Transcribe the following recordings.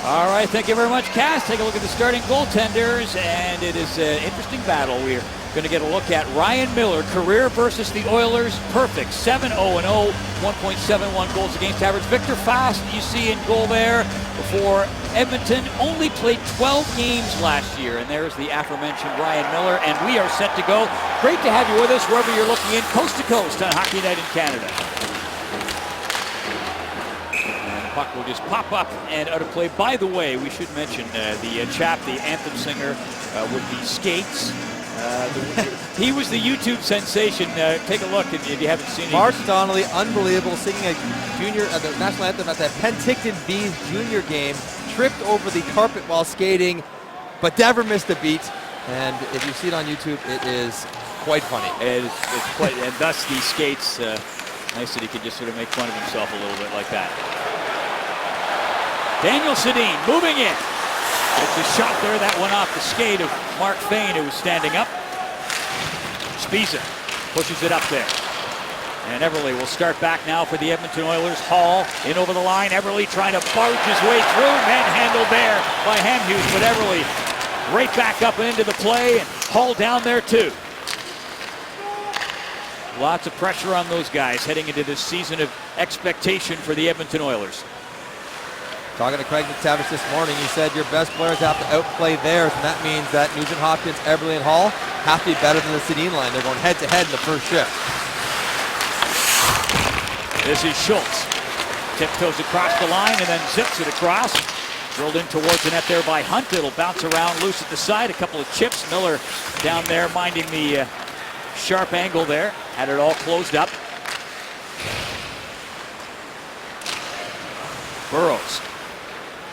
All right, thank you very much, Cass. Take a look at the starting goaltenders, and it is an interesting battle. We're going to get a look at Ryan Miller, career versus the Oilers, perfect, 7-0-0, 1.71 goals against average. Victor Fast, you see in goal there for Edmonton, only played 12 games last year, and there's the aforementioned Ryan Miller, and we are set to go. Great to have you with us wherever you're looking in, coast to coast on Hockey Night in Canada. Puck will just pop up and out of play. By the way, we should mention the chap, the anthem singer with the skates. He was the YouTube sensation. Take a look if you haven't seen it. Mark Donnelly, unbelievable, singing a junior the national anthem at the Penticton Bees junior game. Tripped over the carpet while skating, but never missed a beat. And if you see it on YouTube, it is quite funny. It's quite, and thus the skates. Nice that he could just sort of make fun of himself a little bit like that. Daniel Sedin moving in. It's a shot there that went off the skate of Mark Fane, who was standing up. Spiza pushes it up there. And Everly will start back now for the Edmonton Oilers. Hall in over the line. Everly trying to barge his way through. Manhandled there by Hamhuis, but Everly right back up into the play, and Hall down there too. Lots of pressure on those guys heading into this season of expectation for the Edmonton Oilers. Talking to Craig McTavish this morning, he said your best players have to outplay theirs, and that means that Nugent Hopkins, Everly, and Hall have to be better than the Sedin line. They're going head-to-head in the first shift. This is Schultz. Tiptoes across the line and then zips it across. Drilled in towards the net there by Hunt. It'll bounce around loose at the side. A couple of chips. Miller down there minding the sharp angle there. Had it all closed up. Burrows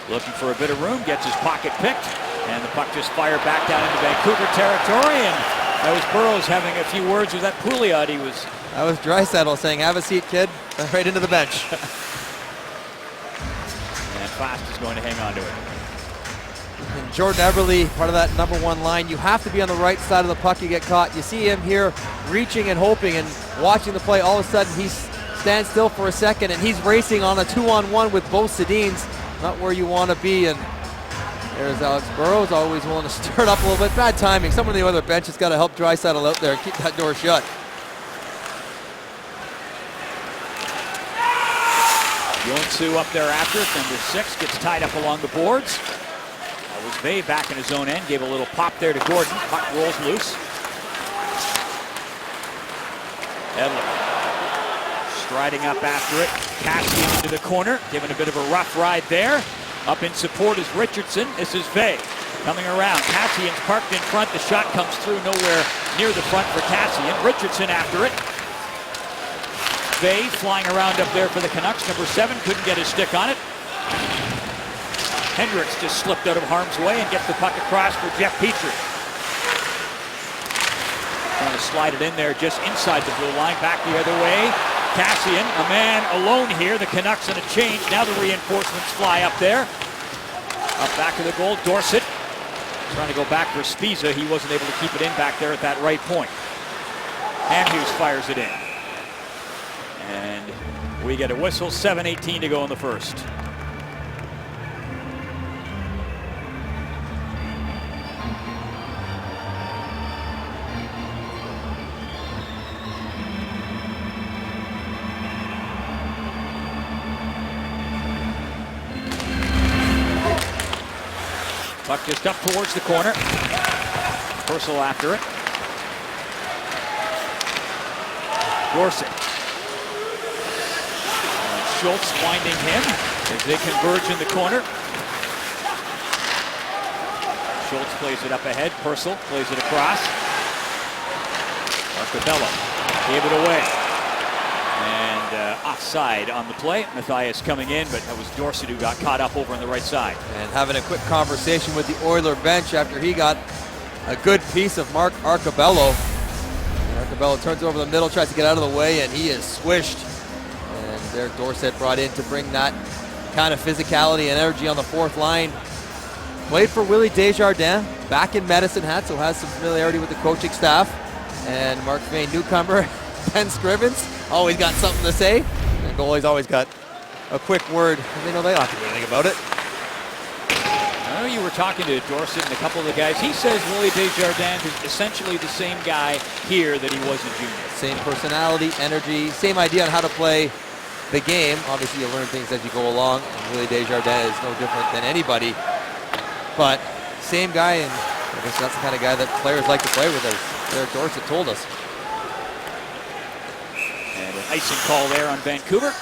looking for a bit of room, gets his pocket picked, and the puck just fired back down into Vancouver territory, and that was Burrows having a few words with that Pouliot. That was Draisaitl saying, have a seat, kid, right into the bench. And Fast is going to hang on to it. And Jordan Everly, part of that number one line, you have to be on the right side of the puck. You get caught. You see him here reaching and hoping and watching the play. All of a sudden, he stands still for a second, and he's racing on a 2-on-1 with both Sedins. Not where you want to be, and there's Alex Burrows, always willing to stir it up a little bit. Bad timing. Someone on the other bench has got to help Draisaitl out there and keep that door shut. Joensuu up there after it. Number 6 gets tied up along the boards. That was Vey back in his own end. Gave a little pop there to Gordon. Puck rolls loose. Edler striding up after it. Kassian into the corner, giving a bit of a rough ride there. Up in support is Richardson. This is Vey coming around. Kassian's parked in front. The shot comes through nowhere near the front for Kassian. Richardson after it. Vey flying around up there for the Canucks. Number 7 couldn't get his stick on it. Hendricks just slipped out of harm's way and gets the puck across for Jeff Petrie. Trying to slide it in there just inside the blue line. Back the other way. Kassian, a man alone here. The Canucks in a change. Now the reinforcements fly up there. Up back of the goal, Dorsett. Trying to go back for Spiza. He wasn't able to keep it in back there at that right point. Hamhuis fires it in. And we get a whistle. 7:18 to go in the first. Puck just up towards the corner. Purcell after it. Dorsett. And Schultz winding him as they converge in the corner. Schultz plays it up ahead. Purcell plays it across. Arcobello gave it away. And offside on the play. Matthias coming in, but that was Dorsett who got caught up over on the right side. And having a quick conversation with the Oiler bench after he got a good piece of Mark Arcobello. And Arcobello turns over the middle, tries to get out of the way, and he is swished. And there Dorsett brought in to bring that kind of physicality and energy on the fourth line. Played for Willie Desjardins, back in Medicine Hat, so has some familiarity with the coaching staff. And Mark Fane, newcomer, Ben Scrivens, always got something to say. And goalie's always got a quick word. They know they don't have to do anything about it. know you were talking to Dorsett and a couple of the guys. He says Willie Desjardins is essentially the same guy here that he was in junior. Same personality, energy, same idea on how to play the game. Obviously, you learn things as you go along, and Willie Desjardins is no different than anybody. But same guy, and I guess that's the kind of guy that players like to play with, as Derek Dorsett told us. And an icing call there on Vancouver.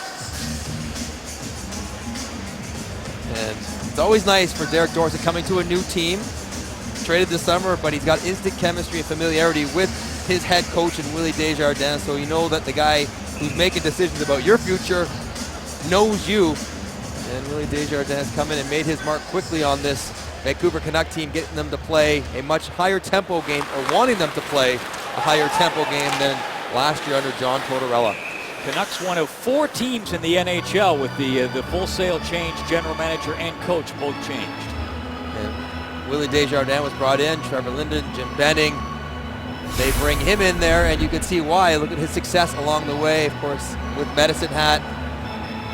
And it's always nice for Derek Dorsett coming to a new team. Traded this summer, but he's got instant chemistry and familiarity with his head coach and Willie Desjardins, so you know that the guy who's making decisions about your future knows you. And Willie Desjardins come in and made his mark quickly on this Vancouver Canuck team, getting them to play a much higher tempo game, or wanting them to play a higher tempo game than last year under John Tortorella. Canucks one of 4 teams in the NHL with the full sail change, general manager and coach both changed. And Willie Desjardins was brought in, Trevor Linden, Jim Benning. They bring him in there, and you can see why. Look at his success along the way, of course, with Medicine Hat,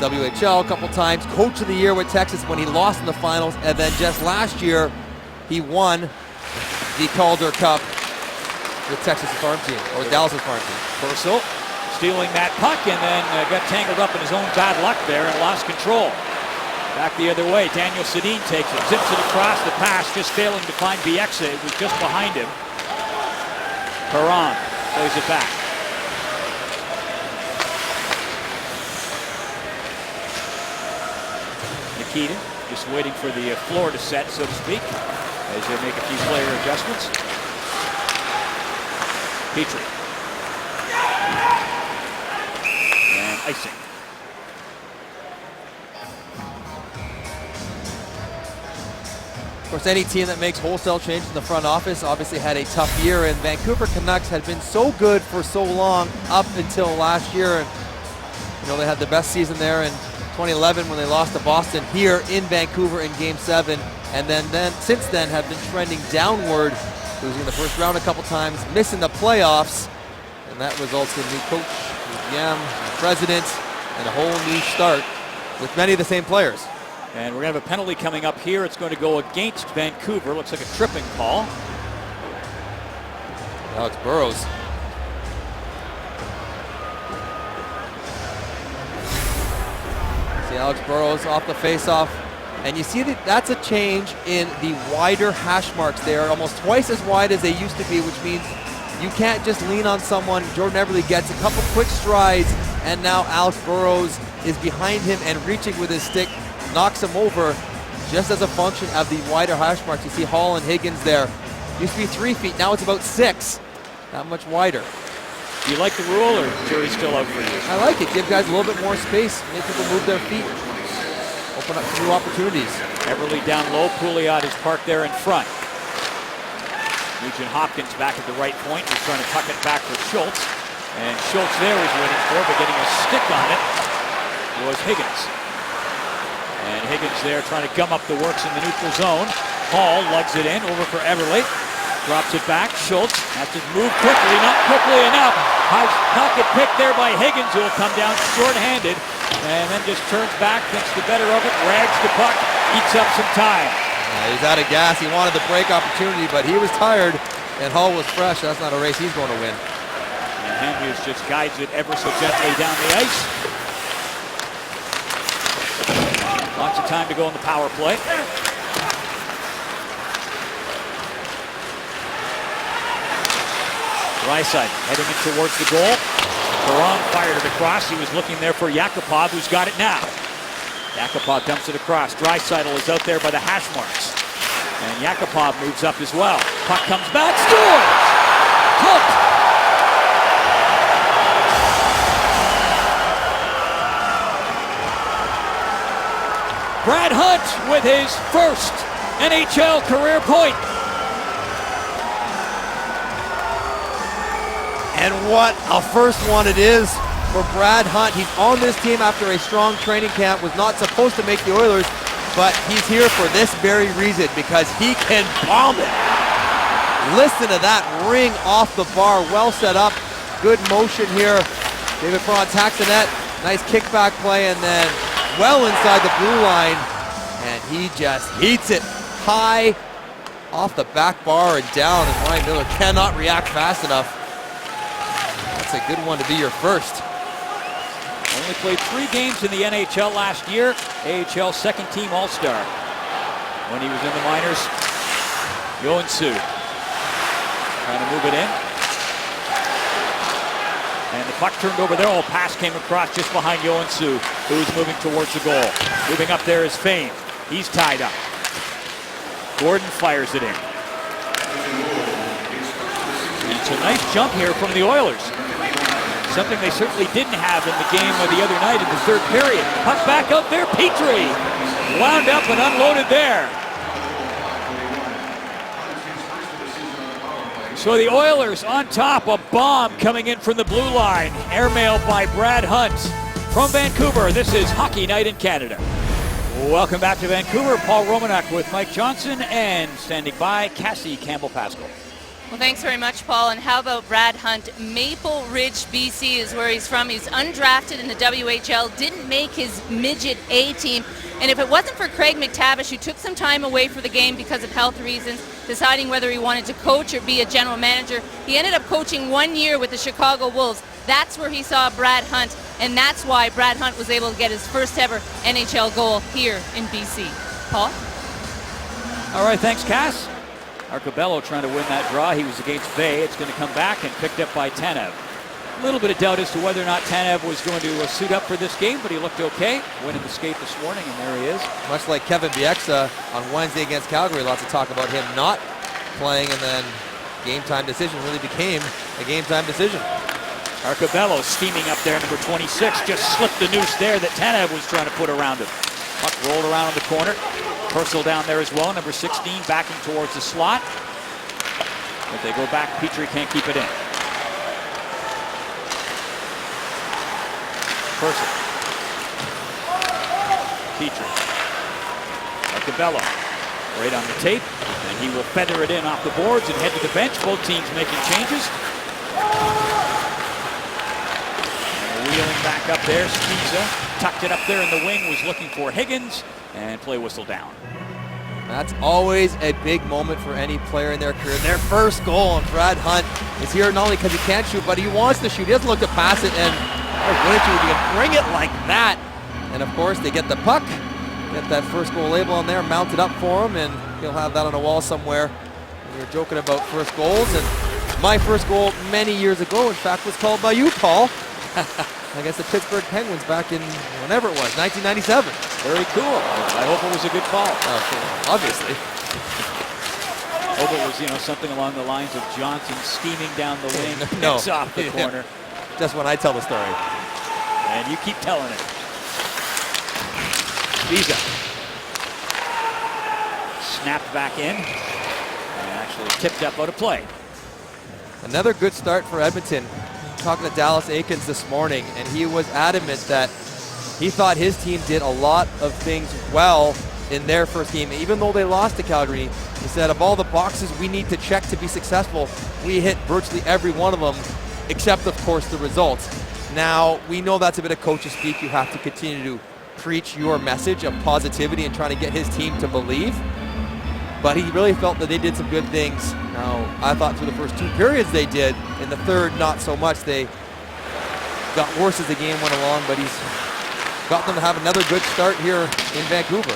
WHL a couple times, Coach of the Year with Texas when he lost in the finals, and then just last year, he won the Calder Cup with Texas farm team, or Dallas farm team. Purcell stealing that puck and then got tangled up in his own bad luck there and lost control. Back the other way, Daniel Sedin takes it, zips it across the pass, just failing to find Bieksa. It was just behind him. Perron plays it back. Nikita just waiting for the floor to set, so to speak, as they make a few player adjustments. Petrie. And icing. Of course, any team that makes wholesale changes in the front office obviously had a tough year, and Vancouver Canucks had been so good for so long up until last year. And you know, they had the best season there in 2011 when they lost to Boston here in Vancouver in Game 7, and then since then have been trending downward, losing in the first round a couple times, missing the playoffs, and that results in new coach, new GM, new president, and a whole new start with many of the same players. And we're going to have a penalty coming up here. It's going to go against Vancouver. Looks like a tripping call. Alex Burrows. See Alex Burrows off the faceoff. And you see that that's a change in the wider hash marks. They are almost twice as wide as they used to be, which means you can't just lean on someone. Jordan Eberle gets a couple quick strides, and now Alex Burrows is behind him and reaching with his stick, knocks him over just as a function of the wider hash marks. You see Hall and Higgins there. Used to be 3 feet, now it's about 6. Not much wider. Do you like the rule, or jury's still out for you? I like it. Give guys a little bit more space. Make people move their feet. Open up new opportunities. Eberle down low. Pouliot is parked there in front. Nugent Hopkins back at the right point. He's trying to tuck it back for Schultz. And Schultz there is waiting for, but getting a stick on it was Higgins. And Higgins there trying to gum up the works in the neutral zone. Hall lugs it in, over for Eberle. Drops it back. Schultz has to move quickly, not quickly enough. Puck get picked there by Higgins, who will come down short-handed. And then just turns back, thinks the better of it, rags the puck, eats up some time. He's out of gas. He wanted the break opportunity, but he was tired. And Hall was fresh. That's not a race he's going to win. And Andrews just guides it ever so gently down the ice. Lots of time to go in the power play. Draisaitl heading in towards the goal. Perron fired it across. He was looking there for Yakupov, who's got it now. Yakupov dumps it across. Draisaitl is out there by the hash marks. And Yakupov moves up as well. Puck comes back, scores! Hooked! Brad Hunt with his first NHL career point. And what a first one it is for Brad Hunt. He's on this team after a strong training camp, was not supposed to make the Oilers, but he's here for this very reason, because he can bomb it. Listen to that ring off the bar, well set up, good motion here. David Perron attacks the net, nice kickback play, and then well inside the blue line, and he just heats it high off the back bar and down, and Ryan Miller cannot react fast enough. That's a good one to be your first. Only played 3 games in the NHL last year. AHL second-team All-Star. When he was in the minors, Yoensuu trying to move it in. And the puck turned over there. Oh, pass came across just behind Yoensuu, who's moving towards the goal. Moving up there is Fane. He's tied up. Gordon fires it in. And it's a nice jump here from the Oilers. Something they certainly didn't have in the game of the other night in the third period. Puck back out there, Petrie. Wound up and unloaded there. So the Oilers on top, a bomb coming in from the blue line. Airmail by Brad Hunt. From Vancouver, this is Hockey Night in Canada. Welcome back to Vancouver. Paul Romanek with Mike Johnson, and standing by, Cassie Campbell-Pascal. Well, thanks very much, Paul. And how about Brad Hunt? Maple Ridge, BC is where he's from. He's undrafted in the WHL, didn't make his midget A team. And if it wasn't for Craig McTavish, who took some time away for the game because of health reasons, deciding whether he wanted to coach or be a general manager, he ended up coaching 1 year with the Chicago Wolves. That's where he saw Brad Hunt, and that's why Brad Hunt was able to get his first ever NHL goal here in BC. Paul? All right, thanks, Cass. Arcobello trying to win that draw. He was against Bay. It's going to come back and picked up by Tanev. A little bit of doubt as to whether or not Tanev was going to suit up for this game, but he looked okay. Winning the skate this morning, and there he is. Much like Kevin Bieksa on Wednesday against Calgary, lots of talk about him not playing, and then game time decision really became a game time decision. Arcobello steaming up there, number 26, just slipped the noose there that Tanev was trying to put around him. Puck rolled around in the corner. Purcell down there as well, number 16 backing towards the slot. If they go back, Petrie can't keep it in. Purcell. Petrie. Arcobello right on the tape, and he will feather it in off the boards and head to the bench. Both teams making changes. And wheeling back up there, Skeeza tucked it up there in the wing, was looking for Higgins, and play whistle down. That's always a big moment for any player in their career. Their first goal, and Brad Hunt is here not only because he can't shoot, but he wants to shoot. He doesn't look to pass it, and why wouldn't you if you can bring it like that? And of course, they get the puck, get that first goal label on there, mounted up for him, and he'll have that on a wall somewhere. We were joking about first goals, and my first goal many years ago, in fact, was called by you, Paul, against the Pittsburgh Penguins back in whenever it was, 1997. Very cool. I hope it was a good call. Obviously. Hope it was, something along the lines of Johnson steaming down the wing, No. picks off the corner. Just when I tell the story. And you keep telling it. Visa. Snapped back in. And actually tipped up out of play. Another good start for Edmonton. Talking to Dallas Aikens this morning, and he was adamant that he thought his team did a lot of things well in their first game. Even though they lost to Calgary, he said of all the boxes we need to check to be successful, we hit virtually every one of them, except of course the results. Now, we know that's a bit of coach's speak. You have to continue to preach your message of positivity and trying to get his team to believe. But he really felt that they did some good things. Now, I thought through the first 2 periods they did. In the third, not so much. They got worse as the game went along, but he's got them to have another good start here in Vancouver.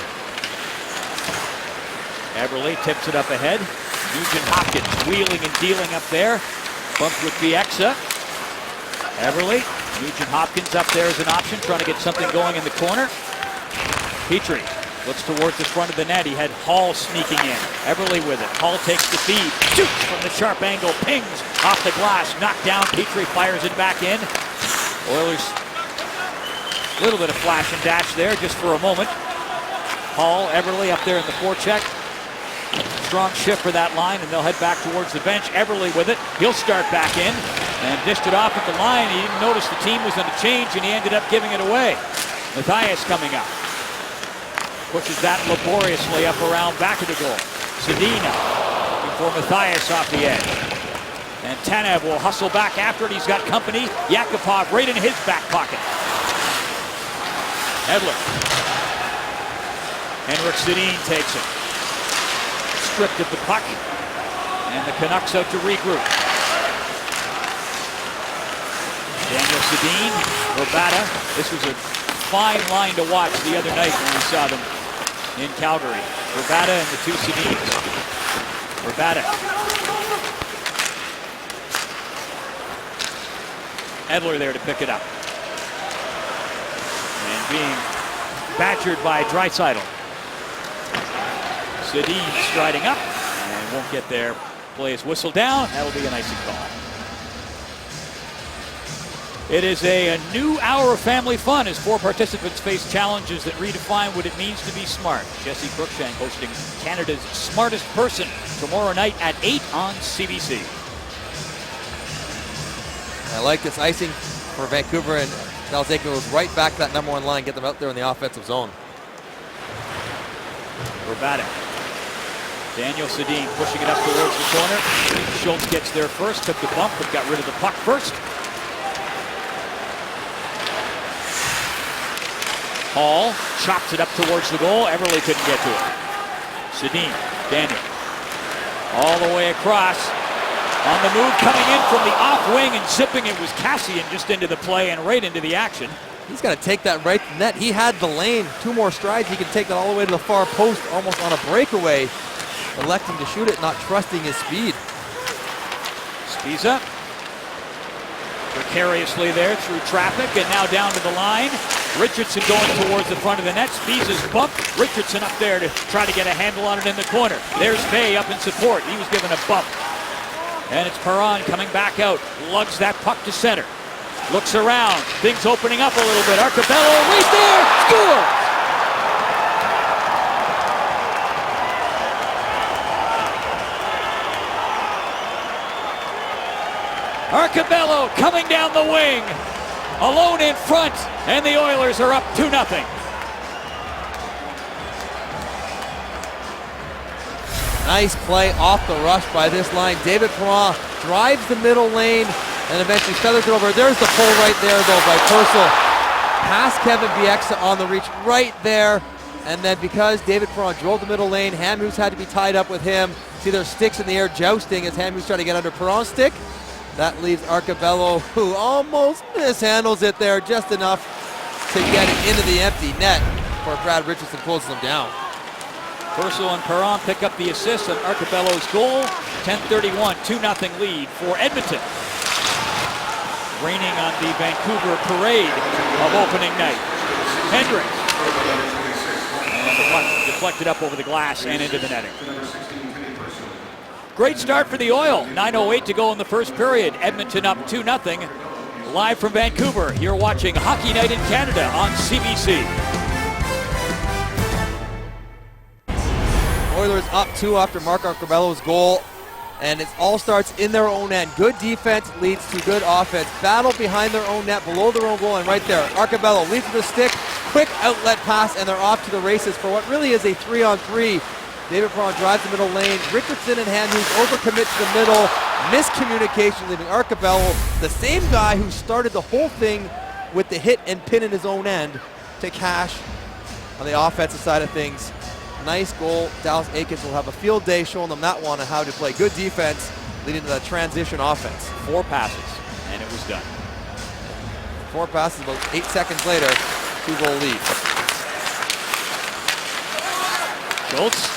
Eberle tips it up ahead. Nugent Hopkins wheeling and dealing up there. Bumped with Bieksa. Eberle, Nugent Hopkins up there as an option, trying to get something going in the corner. Petrie looks towards the front of the net. He had Hall sneaking in. Eberle with it. Hall takes the feed. Shoots from the sharp angle. Pings off the glass. Knocked down. Petrie fires it back in. Oilers, a little bit of flash and dash there just for a moment. Hall, Eberle up there in the forecheck. Strong shift for that line, and they'll head back towards the bench. Eberle with it. He'll start back in and dished it off at the line. He didn't notice the team was on a change, and he ended up giving it away. Matthias coming up. Pushes that laboriously up around back of the goal. Sedina before Matthias off the edge. And Tanev will hustle back after it. He's got company. Yakupov right in his back pocket. Edler. Henrik Sedin takes it. stripped of the puck. And the Canucks out to regroup. Daniel Sedin, Rabada. This was a fine line to watch the other night when we saw them in Calgary. Rabada and the two Sedins. Rabada. Edler there to pick it up. And being badgered by Draisaitl. Sedin striding up and won't get there. Play is whistled down. That'll be an icing call. It is a new hour of family fun as 4 participants face challenges that redefine what it means to be smart. Jesse Cruikshank hosting Canada's Smartest Person tomorrow night at 8 on CBC. I like this icing for Vancouver, and Dallas Eakins goes right back to that number 1 line, get them out there in the offensive zone. Rabada. Daniel Sedin pushing it up towards the corner. Schultz gets there first, took the bump, but got rid of the puck first. Hall chops it up towards the goal. Everly couldn't get to it. Sedin, Daniel, all the way across. On the move, coming in from the off wing and zipping it was Cassian just into the play and right into the action. He's got to take that right to net. He had the lane. 2 more strides. He can take that all the way to the far post, almost on a breakaway. Electing to shoot it, not trusting his speed. Spiza precariously there through traffic and now down to the line. Richardson going towards the front of the net. Spiza's bumped. Richardson up there to try to get a handle on it in the corner. There's Vey up in support. He was given a bump. And it's Perron coming back out. Lugs that puck to center. Looks around. Things opening up a little bit. Arcobello right there. Scores! Arcobello coming down the wing, alone in front, and the Oilers are up 2-0. Nice play off the rush by this line. David Perron drives the middle lane and eventually feathers it over. There's the pull right there, though, by Purcell. Past Kevin Bieksa on the reach right there. And then because David Perron drove the middle lane, Hamhuis had to be tied up with him. See their sticks in the air jousting as Hamhuis tried to get under Perron's stick. That leaves Arcobello, who almost mishandles it there just enough to get it into the empty net before Brad Richardson closes them down. Purcell and Perron pick up the assist on Arcobello's goal. 10:31, 2-0 lead for Edmonton. Raining on the Vancouver parade of opening night. Hendricks. And the puck deflected up over the glass and into the netting. Great start for the Oil. 9:08 to go in the first period. Edmonton up 2-0. Live from Vancouver, you're watching Hockey Night in Canada on CBC. Oilers up 2 after Mark Arcobello's goal, and it all starts in their own end. Good defense leads to good offense. Battle behind their own net, below their own goal, and right there, Arcobello leads with a stick, quick outlet pass, and they're off to the races for what really is a 3-on-3. David Perron drives the middle lane. Richardson and Hamhuis overcommit to the middle. Miscommunication, leaving Arcobello, the same guy who started the whole thing with the hit and pin in his own end, to cash on the offensive side of things. Nice goal. Dallas Eakins will have a field day showing them that one and how to play good defense, leading to that transition offense. 4 passes, and it was done. 4 passes, about 8 seconds later, 2-goal lead. Schultz.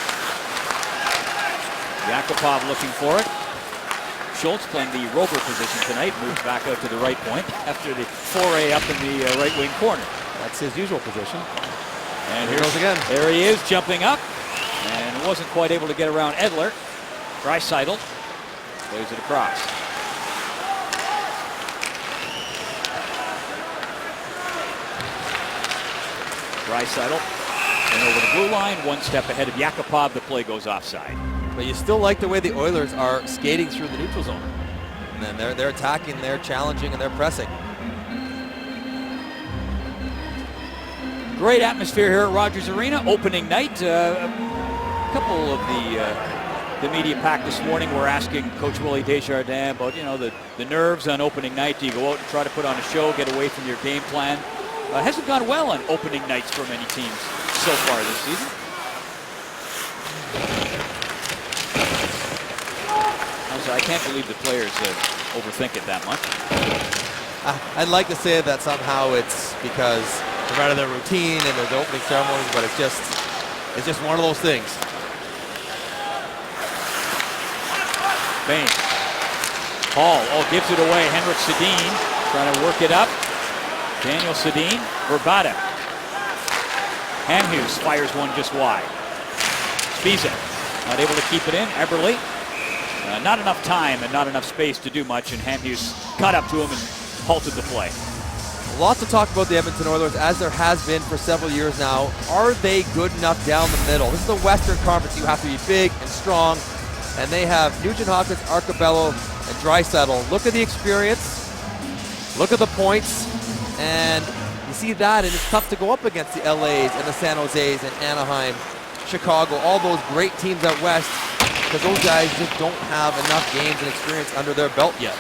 Yakupov looking for it. Schultz playing the rover position tonight, moves back out to the right point after the foray up in the right wing corner. That's his usual position. And here goes again. There he is, jumping up, and wasn't quite able to get around Edler. Draisaitl plays it across. Draisaitl and over the blue line, 1 step ahead of Yakupov. The play goes offside. But you still like the way the Oilers are skating through the neutral zone. And then they're attacking, they're challenging, and they're pressing. Great atmosphere here at Rogers Arena. Opening night. A couple of the media pack this morning were asking Coach Willie Desjardins about, the nerves on opening night. Do you go out and try to put on a show, get away from your game plan? Hasn't gone well on opening nights for many teams so far this season. I can't believe the players overthink it that much. I'd like to say that somehow it's because they're out of their routine and there's opening ceremonies, but it's just one of those things. Bain. Hall, gives it away. Henrik Sedin trying to work it up. Daniel Sedin, Verbata. Hamhuis fires one just wide. Spiza not able to keep it in. Eberle, not enough time and not enough space to do much, and Hamhuis caught up to him and halted the play. Lots to talk about the Edmonton Oilers, as there has been for several years now. Are they good enough down the middle? This is the Western Conference. You have to be big and strong, and they have Nugent-Hopkins, Arcobello, and Draisaitl. Look at the experience. Look at the points. And you see that, and it's tough to go up against the LAs and the San Jose's and Anaheim, Chicago, all those great teams out west, because those guys just don't have enough games and experience under their belt yet.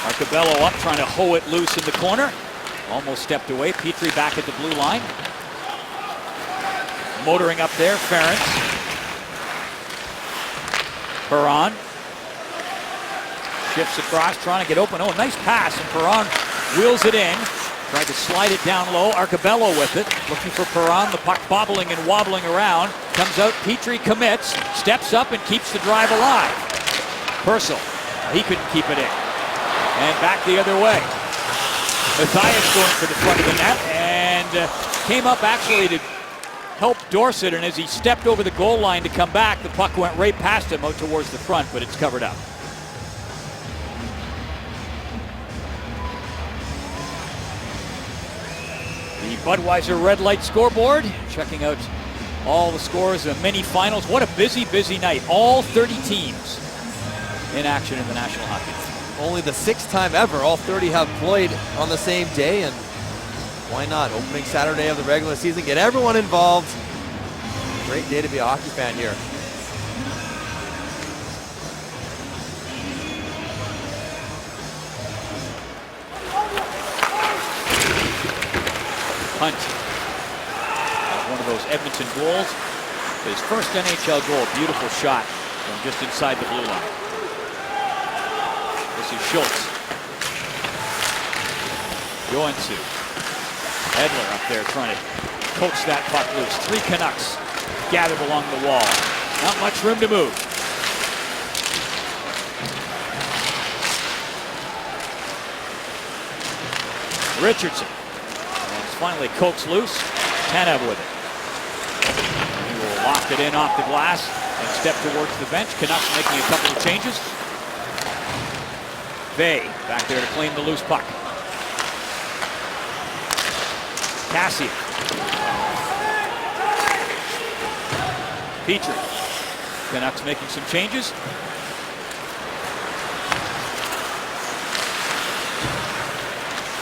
Arcobello up, trying to hoe it loose in the corner. Almost stepped away. Petrie back at the blue line. Motoring up there, Ference. Perron. Shifts across, trying to get open. Oh, nice pass, and Perron wheels it in. Tried to slide it down low. Arcobello with it. Looking for Perron. The puck bobbling and wobbling around. Comes out. Petrie commits. Steps up and keeps the drive alive. Purcell. He couldn't keep it in. And back the other way. Mathias going for the front of the net and came up actually to help Dorsett. And as he stepped over the goal line to come back, the puck went right past him out towards the front, but it's covered up. The Budweiser Red Light scoreboard, checking out all the scores of mini finals. What a busy, busy night. All 30 teams in action in the National Hockey League. Only the 6th time ever all 30 have played on the same day, and why not? Opening Saturday of the regular season, get everyone involved. Great day to be a hockey fan here. Hunt has one of those Edmonton goals. His first NHL goal. Beautiful shot from just inside the blue line. This is Schultz. Joensuu. Edler up there trying to coax that puck loose. 3 Canucks gathered along the wall. Not much room to move. Richardson. And it's finally coaxed loose. Tanev with it. He will loft it in off the glass and step towards the bench. Canucks making a couple of changes. Vey back there to claim the loose puck. Kassian. Petrie. Canucks making some changes.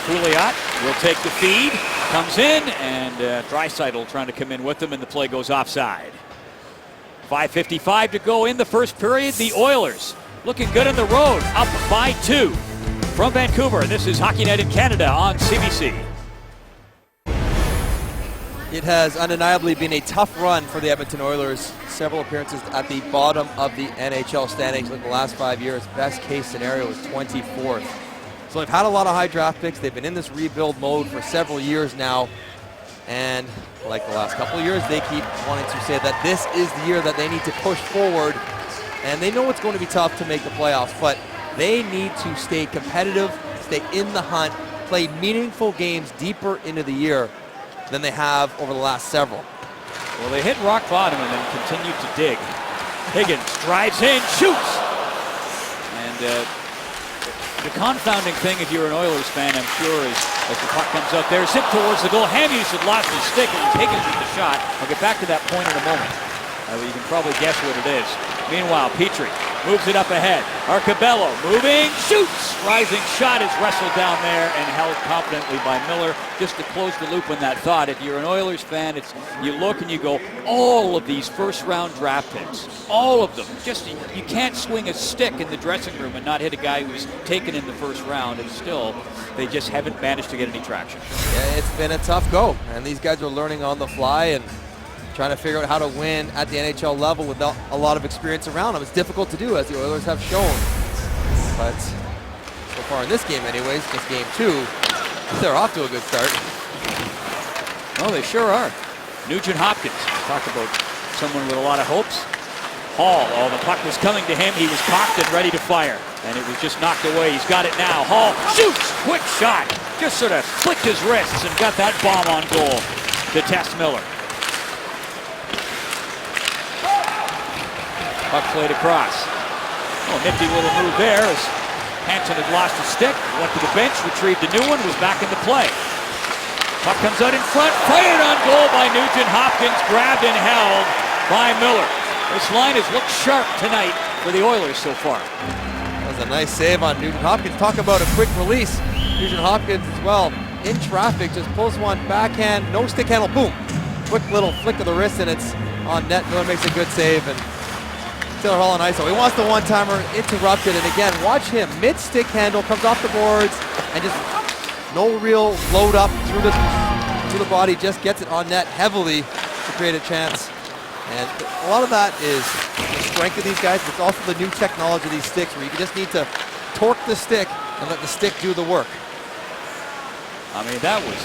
Pouliot will take the feed. Comes in, and Draisaitl trying to come in with them, and the play goes offside. 5:55 to go in the first period. The Oilers looking good on the road, up by 2 from Vancouver. This is Hockey Night in Canada on CBC. It has undeniably been a tough run for the Edmonton Oilers. Several appearances at the bottom of the NHL standings in the last 5 years. Best case scenario is 24th. So they've had a lot of high draft picks. They've been in this rebuild mode for several years now. And like the last couple of years, they keep wanting to say that this is the year that they need to push forward. And they know it's going to be tough to make the playoffs, but they need to stay competitive, stay in the hunt, play meaningful games deeper into the year than they have over the last several. Well, they hit rock bottom and then continued to dig. Higgins drives in, shoots! And the confounding thing, if you're an Oilers fan, I'm sure, is as the puck comes out there, zip towards the goal. Hamhuis had lost his stick and Higgins with the shot. I'll get back to that point in a moment. You can probably guess what it is. Meanwhile, Petrie moves it up ahead. Arcobello moving, shoots! Rising shot is wrestled down there and held confidently by Miller. Just to close the loop on that thought, if you're an Oilers fan, you look and you go, all of these first-round draft picks, all of them, just you can't swing a stick in the dressing room and not hit a guy who's taken in the first round, and still they just haven't managed to get any traction. Yeah, it's been a tough go, and these guys are learning on the fly, and trying to figure out how to win at the NHL level without a lot of experience around him. It's difficult to do, as the Oilers have shown. But so far in this game anyways, just game 2, they're off to a good start. Oh, they sure are. Nugent Hopkins, talk about someone with a lot of hopes. Hall, the puck was coming to him. He was cocked and ready to fire, and it was just knocked away. He's got it now. Hall shoots, quick shot. Just sort of flicked his wrists and got that bomb on goal to Tess Miller. Puck played across. Oh, nifty little move there as Hansen had lost his stick, went to the bench, retrieved a new one, was back in the play. Puck comes out in front, fired on goal by Nugent Hopkins, grabbed and held by Miller. This line has looked sharp tonight for the Oilers so far. That was a nice save on Nugent Hopkins. Talk about a quick release. Nugent Hopkins as well, in traffic, just pulls one backhand, no stick handle, boom. Quick little flick of the wrist and it's on net. Miller makes a good save, and Taylor Hall on ISO. He wants the one-timer, interrupted, and again, watch him, mid-stick handle, comes off the boards, and just no real load up through the body, just gets it on net heavily to create a chance. And a lot of that is the strength of these guys, but it's also the new technology of these sticks where you just need to torque the stick and let the stick do the work. I mean, that was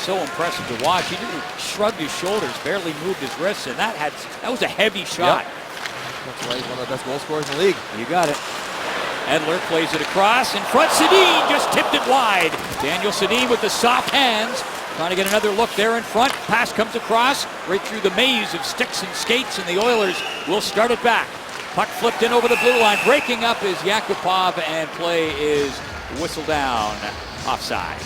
so impressive to watch. He didn't shrug his shoulders, barely moved his wrists, and that was a heavy shot. Yep. That's why he's one of the best goal scorers in the league. You got it. Edler plays it across in front. Sedin just tipped it wide. Daniel Sedin with the soft hands, trying to get another look there in front. Pass comes across right through the maze of sticks and skates, and the Oilers will start it back. Puck flipped in over the blue line. Breaking up is Yakupov, and play is whistled down. Offside.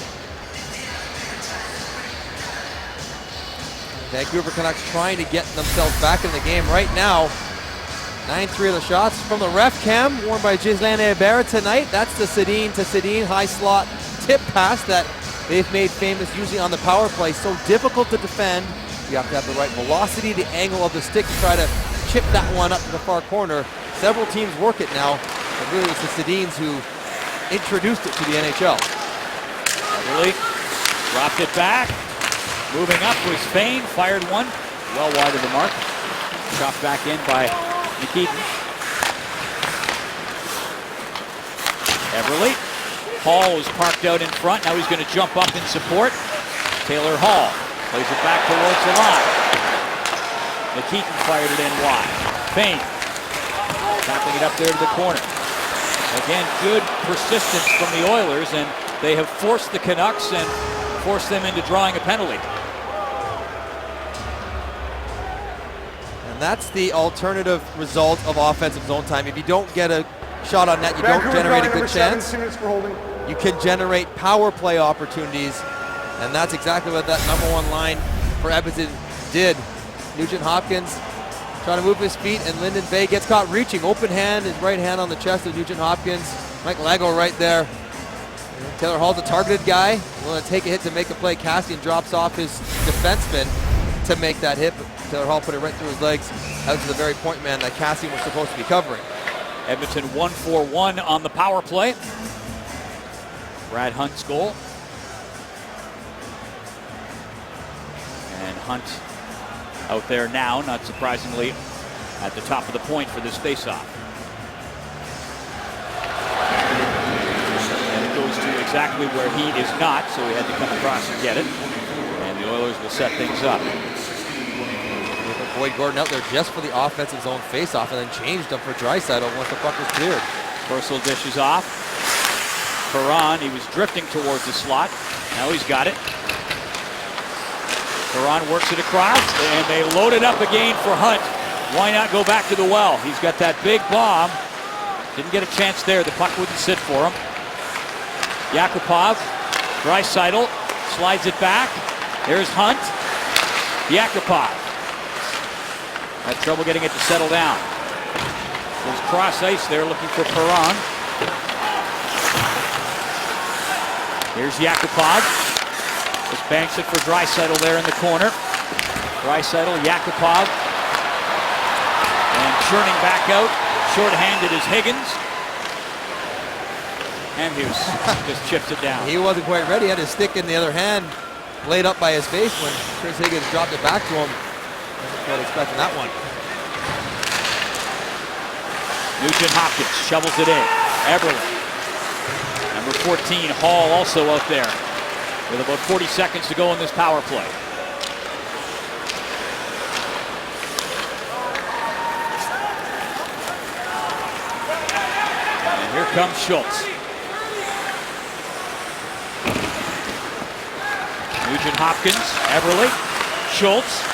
Vancouver Canucks trying to get themselves back in the game right now. 9-3 of the shots from the ref cam, worn by Ghislain Hébert tonight. That's the Sedin to Sedin high slot tip pass that they've made famous usually on the power play. So difficult to defend. You have to have the right velocity, the angle of the stick to try to chip that one up to the far corner. Several teams work it now, but really it's the Sedins who introduced it to the NHL. Eberle dropped it back. Moving up was Fane, fired one, well wide of the mark. Chopped back in by Nikitin. Eberle. Hall is parked out in front. Now he's going to jump up in support. Taylor Hall plays it back towards the line. Nikitin fired it in wide. Fane tackling it up there to the corner. Again, good persistence from the Oilers, and they have forced the Canucks and forced them into drawing a penalty. That's the alternative result of offensive zone time. If you don't get a shot on net, you don't generate a good chance. You can generate power play opportunities, and that's exactly what that number one line for Edmonton did. Nugent Hopkins trying to move his feet, and Lyndon Bay gets caught reaching. Open hand, his right hand on the chest of Nugent Hopkins. Mike Lago right there. Taylor Hall's a targeted guy. Willing to take a hit to make a play. Cassian drops off his defenseman to make that hit. Taylor Hall put it right through his legs, out to the very point man that Cassian was supposed to be covering. Edmonton 1-for-1 on the power play. Brad Hunt's goal. And Hunt out there now, not surprisingly, at the top of the point for this faceoff. And it goes to exactly where he is not, so he had to come across and get it. And the Oilers will set things up. Boyd Gordon out there just for the offensive zone faceoff, and then changed him for Draisaitl once the puck was cleared. Purcell dishes off. Perron, he was drifting towards the slot. Now he's got it. Perron works it across, and they load it up again for Hunt. Why not go back to the well? He's got that big bomb. Didn't get a chance there. The puck wouldn't sit for him. Yakupov, Draisaitl slides it back. There's Hunt. Yakupov. Had trouble getting it to settle down. There's cross ice there looking for Perron. Here's Yakupov. Just banks it for Draisaitl there in the corner. Draisaitl, Yakupov. And churning back out. Short-handed is Higgins. And Hughes just chips it down. He wasn't quite ready. He had his stick in the other hand, laid up by his face when Chris Higgins dropped it back to him. Not expecting that one. Nugent Hopkins shovels it in. Eberle. Number 14, Hall, also out there with about 40 seconds to go in this power play. And here comes Schultz. Nugent Hopkins, Eberle, Schultz.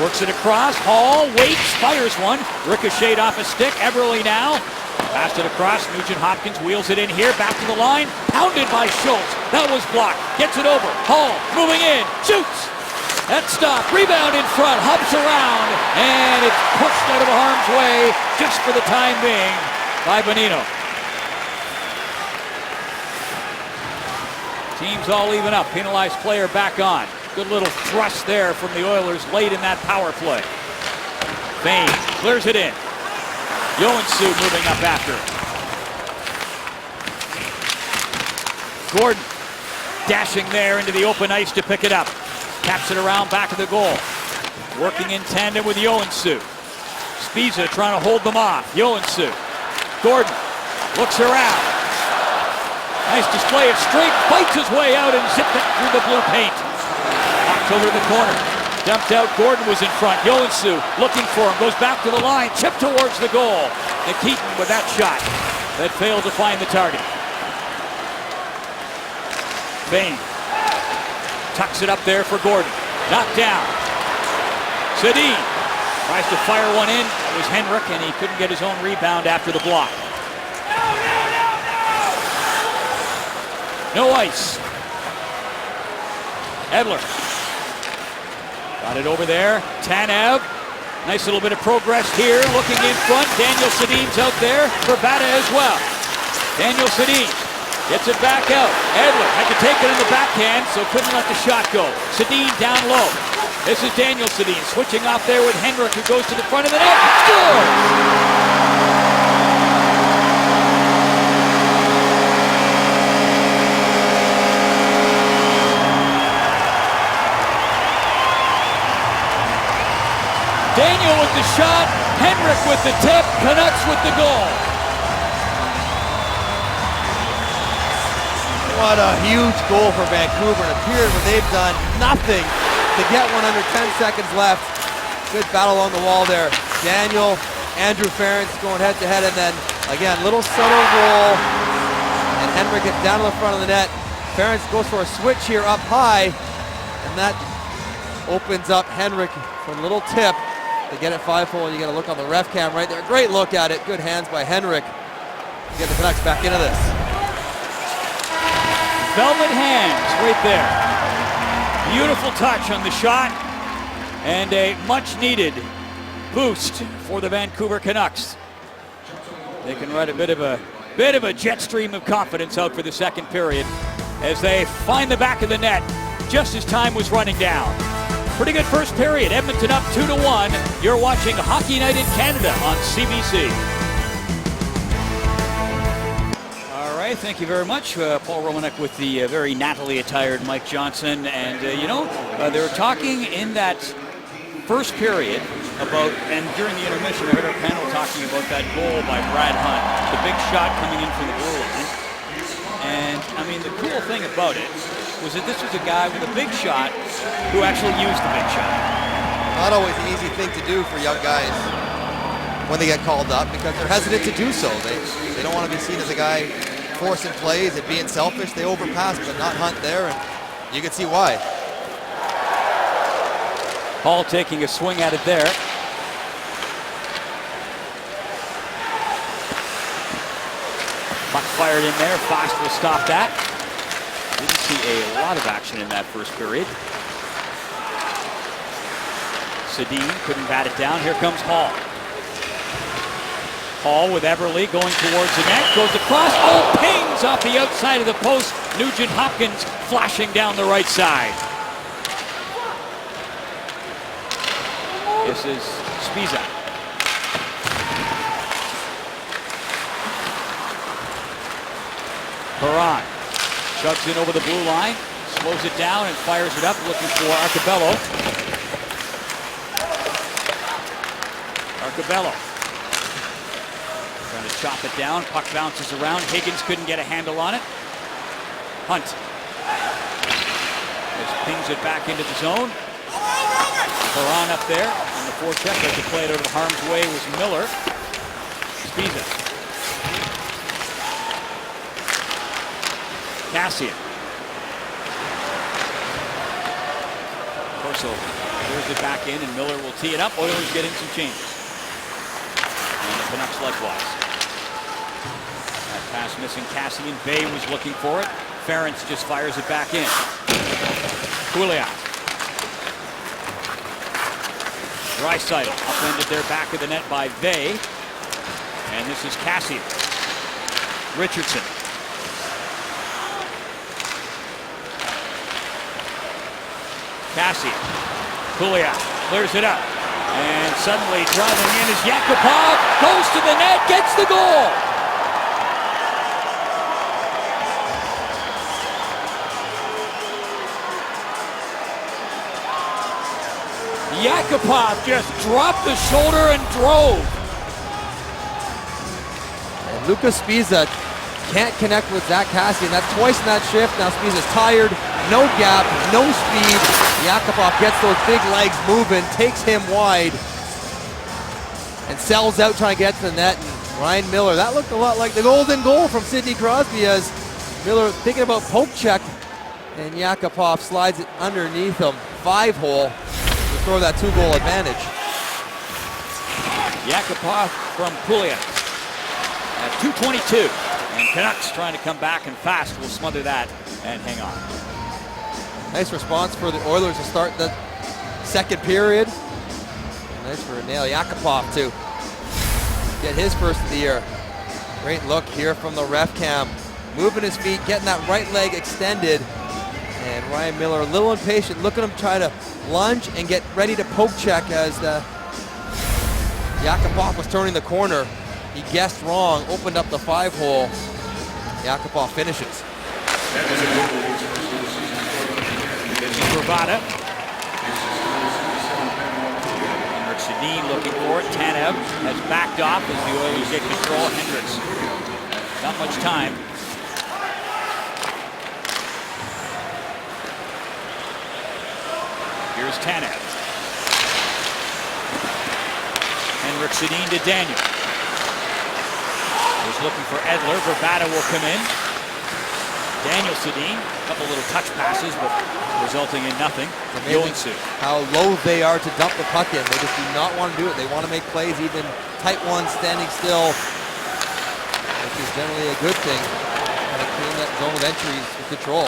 Works it across. Hall waits, fires one. Ricocheted off a stick. Eberle now. Passed it across. Nugent Hopkins wheels it in here. Back to the line. Pounded by Schultz. That was blocked. Gets it over. Hall moving in. Shoots. That stop. Rebound in front. Hops around. And it's pushed out of harm's way just for the time being by Bonino. Teams all even up. Penalized player back on. Good little thrust there from the Oilers late in that power play. Bain clears it in. Joensuu moving up after. Gordon dashing there into the open ice to pick it up. Taps it around back of the goal. Working in tandem with Joensuu. Spiza trying to hold them off. Joensuu. Gordon looks around. Nice display of strength. Fights his way out and zipped it through the blue paint. Over the corner. Dumped out. Gordon was in front. Joensuu looking for him. Goes back to the line. Chip towards the goal. Nikitin with that shot that failed to find the target. Bain tucks it up there for Gordon. Knocked down. Sedin tries to fire one in. It was Henrik, and he couldn't get his own rebound after the block. No ice. Edler. Got it over there. Tanev. Nice little bit of progress here. Looking in front. Daniel Sedin's out there. Vrbata as well. Daniel Sedin gets it back out. Edler had to take it in the backhand, so couldn't let the shot go. Sedin down low. This is Daniel Sedin switching off there with Henrik, who goes to the front of the net. Scores! Daniel with the shot, Henrik with the tip, Canucks with the goal. What a huge goal for Vancouver. It appeared when they've done nothing to get one under 10 seconds left. Good battle along the wall there. Daniel, Andrew Ference going head to head, and then again, little subtle roll, and Henrik gets down to the front of the net. Ference goes for a switch here up high, and that opens up Henrik for a little tip. To get it 5-hole, you got to look on the ref cam right there. Great look at it. Good hands by Henrik to get the Canucks back into this. Velvet hands right there. Beautiful touch on the shot and a much needed boost for the Vancouver Canucks. They can ride a bit of a jet stream of confidence out for the second period as they find the back of the net just as time was running down. Pretty good first period. Edmonton up 2-1. You're watching Hockey Night in Canada on CBC. All right, thank you very much. Paul Romanek with the very nattily attired Mike Johnson. And, they were talking in that first period about, and during the intermission, I heard our panel talking about that goal by Brad Hunt, the big shot coming in from the blue line. And, I mean, the cool thing about it was that this was a guy with a big shot who actually used the big shot. Not always an easy thing to do for young guys when they get called up because they're hesitant to do so. They don't want to be seen as a guy forcing plays and being selfish. They overpass, but not Hunt there, and you can see why. Hall taking a swing at it there. Puck fired in there. Fox will stop that. Didn't see a lot of action in that first period. Sedin couldn't bat it down. Here comes Hall. Hall with Eberle going towards the net. Goes across. Oh, pings off the outside of the post. Nugent Hopkins flashing down the right side. This is Spiza. Perron shoves in over the blue line, slows it down and fires it up, looking for Arcobello. Arcobello trying to chop it down. Puck bounces around. Higgins couldn't get a handle on it. Hunt just pings it back into the zone. Perron up there on the forecheck. Tried to play it out of harm's way was Miller. Spiza. Kassian. Corso clears it back in, and Miller will tee it up. Oilers getting some changes. And the Canucks likewise. That pass missing Kassian. Bay was looking for it. Ferentz just fires it back in. Pouliot. Draisaitl upended there back of the net by Vey. And this is Kassian. Richardson. Kassian. Pouliot clears it up. And suddenly driving in is Yakupov. Goes to the net, gets the goal. Yakupov just dropped the shoulder and drove. And Lucas Spiza can't connect with Zach Kassian. That's twice in that shift. Now Spiza's tired. No gap, no speed. Yakupov gets those big legs moving, takes him wide, and sells out trying to get to the net. And Ryan Miller, that looked a lot like the golden goal from Sidney Crosby as Miller thinking about poke check, and Yakupov slides it underneath him. 5-hole to throw that 2-goal advantage. Yakupov from Pouliot at 2:22. And Canucks trying to come back and fast will smother that and hang on. Nice response for the Oilers to start the second period. Nice for Nail Yakupov to get his first of the year. Great look here from the ref cam. Moving his feet, getting that right leg extended. And Ryan Miller a little impatient. Look at him try to lunge and get ready to poke check as Yakupov was turning the corner. He guessed wrong, opened up the 5-hole. Yakupov finishes. Bravada. Henrik Sedin looking for it. Tanev has backed off as the Oilers get control. Hendricks. Not much time. Here's Tanev. Henrik Sedin to Daniel. He's looking for Edler. Bravada will come in. Daniel Sedin, a couple little touch passes, but resulting in nothing. Joensuu. How low they are to dump the puck in. They just do not want to do it. They want to make plays, even tight ones, standing still, which is generally a good thing. Kind of clean that zone of entries with control.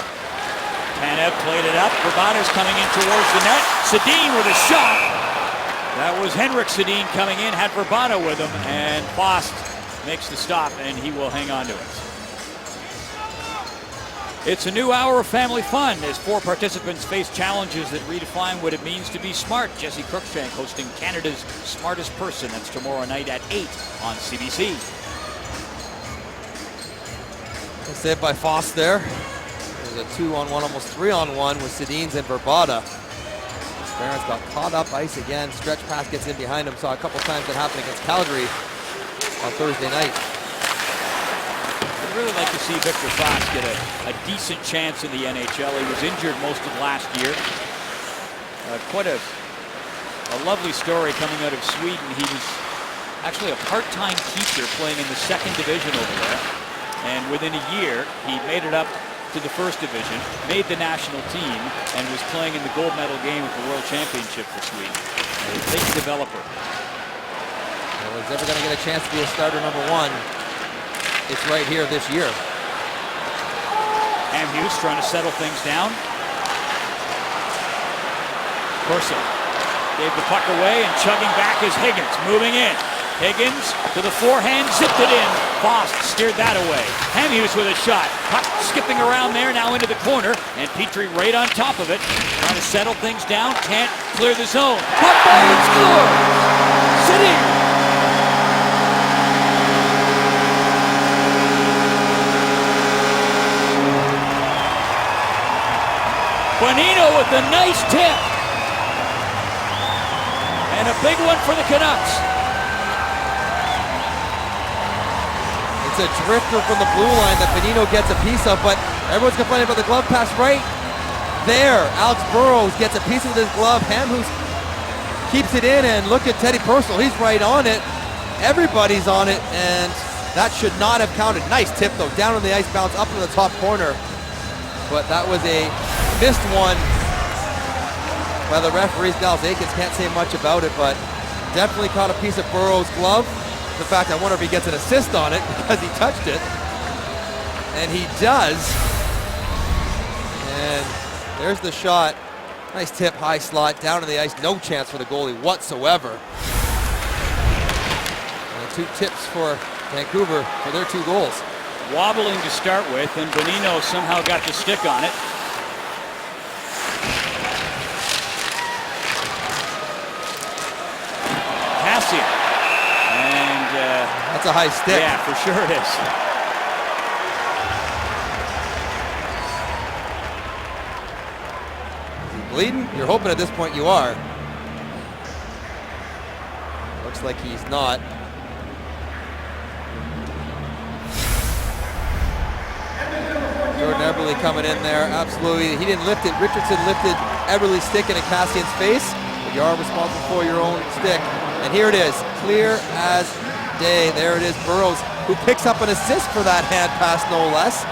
Tanev played it up. Bravada's coming in towards the net. Sedin with a shot. That was Henrik Sedin coming in, had Bravada with him, and Fost makes the stop, and he will hang on to it. It's a new hour of family fun as 4 participants face challenges that redefine what it means to be smart. Jesse Cruikshank hosting Canada's Smartest Person. That's tomorrow night at 8 on CBC. Saved by Fost there. There's a 2-on-1, almost 3-on-1 with Sedins and Bravada. Ferentz got caught up ice again. Stretch pass gets in behind him. Saw a couple times that happened against Calgary on Thursday night. I'd really like to see Victor Fost get a decent chance in the NHL. He was injured most of last year. Quite a lovely story coming out of Sweden. He was actually a part-time teacher playing in the 2nd division over there. And within a year, he made it up to the 1st division, made the national team, and was playing in the gold medal game at the World Championship for Sweden. A big developer. Well, if he's ever going to get a chance to be a starter number 1, it's right here this year. Hughes trying to settle things down. Corso gave the puck away, and chugging back is Higgins, moving in. Higgins to the forehand, zipped it in. Fost steered that away. Hughes with a shot. Puck skipping around there, now into the corner, and Petrie right on top of it. Trying to settle things down, can't clear the zone. Puck by and score! Sitting! Bonino with a nice tip. And a big one for the Canucks. It's a drifter from the blue line that Bonino gets a piece of, but everyone's complaining about the glove pass right there. Alex Burrows gets a piece of his glove. Hamhuis keeps it in, and look at Teddy Purcell. He's right on it. Everybody's on it, and that should not have counted. Nice tip, though. Down on the ice, bounce up in the top corner. But that was a missed one by the referees. Dallas Eakins can't say much about it, but definitely caught a piece of Burrows' glove. In fact, I wonder if he gets an assist on it because he touched it. And he does. And there's the shot. Nice tip, high slot, down on the ice. No chance for the goalie whatsoever. And 2 tips for Vancouver for their 2 goals. Wobbling to start with, and Bonino somehow got the stick on it. Kassian. And that's a high stick. Yeah, for sure it is. Is he bleeding? You're hoping at this point you are. Looks like he's not. Jordan Eberle coming in there, absolutely. He didn't lift it. Richardson lifted Eberle's stick into Kassian's face, but you are responsible for your own stick. And here it is, clear as day. There it is, Burrows, who picks up an assist for that hand pass, no less.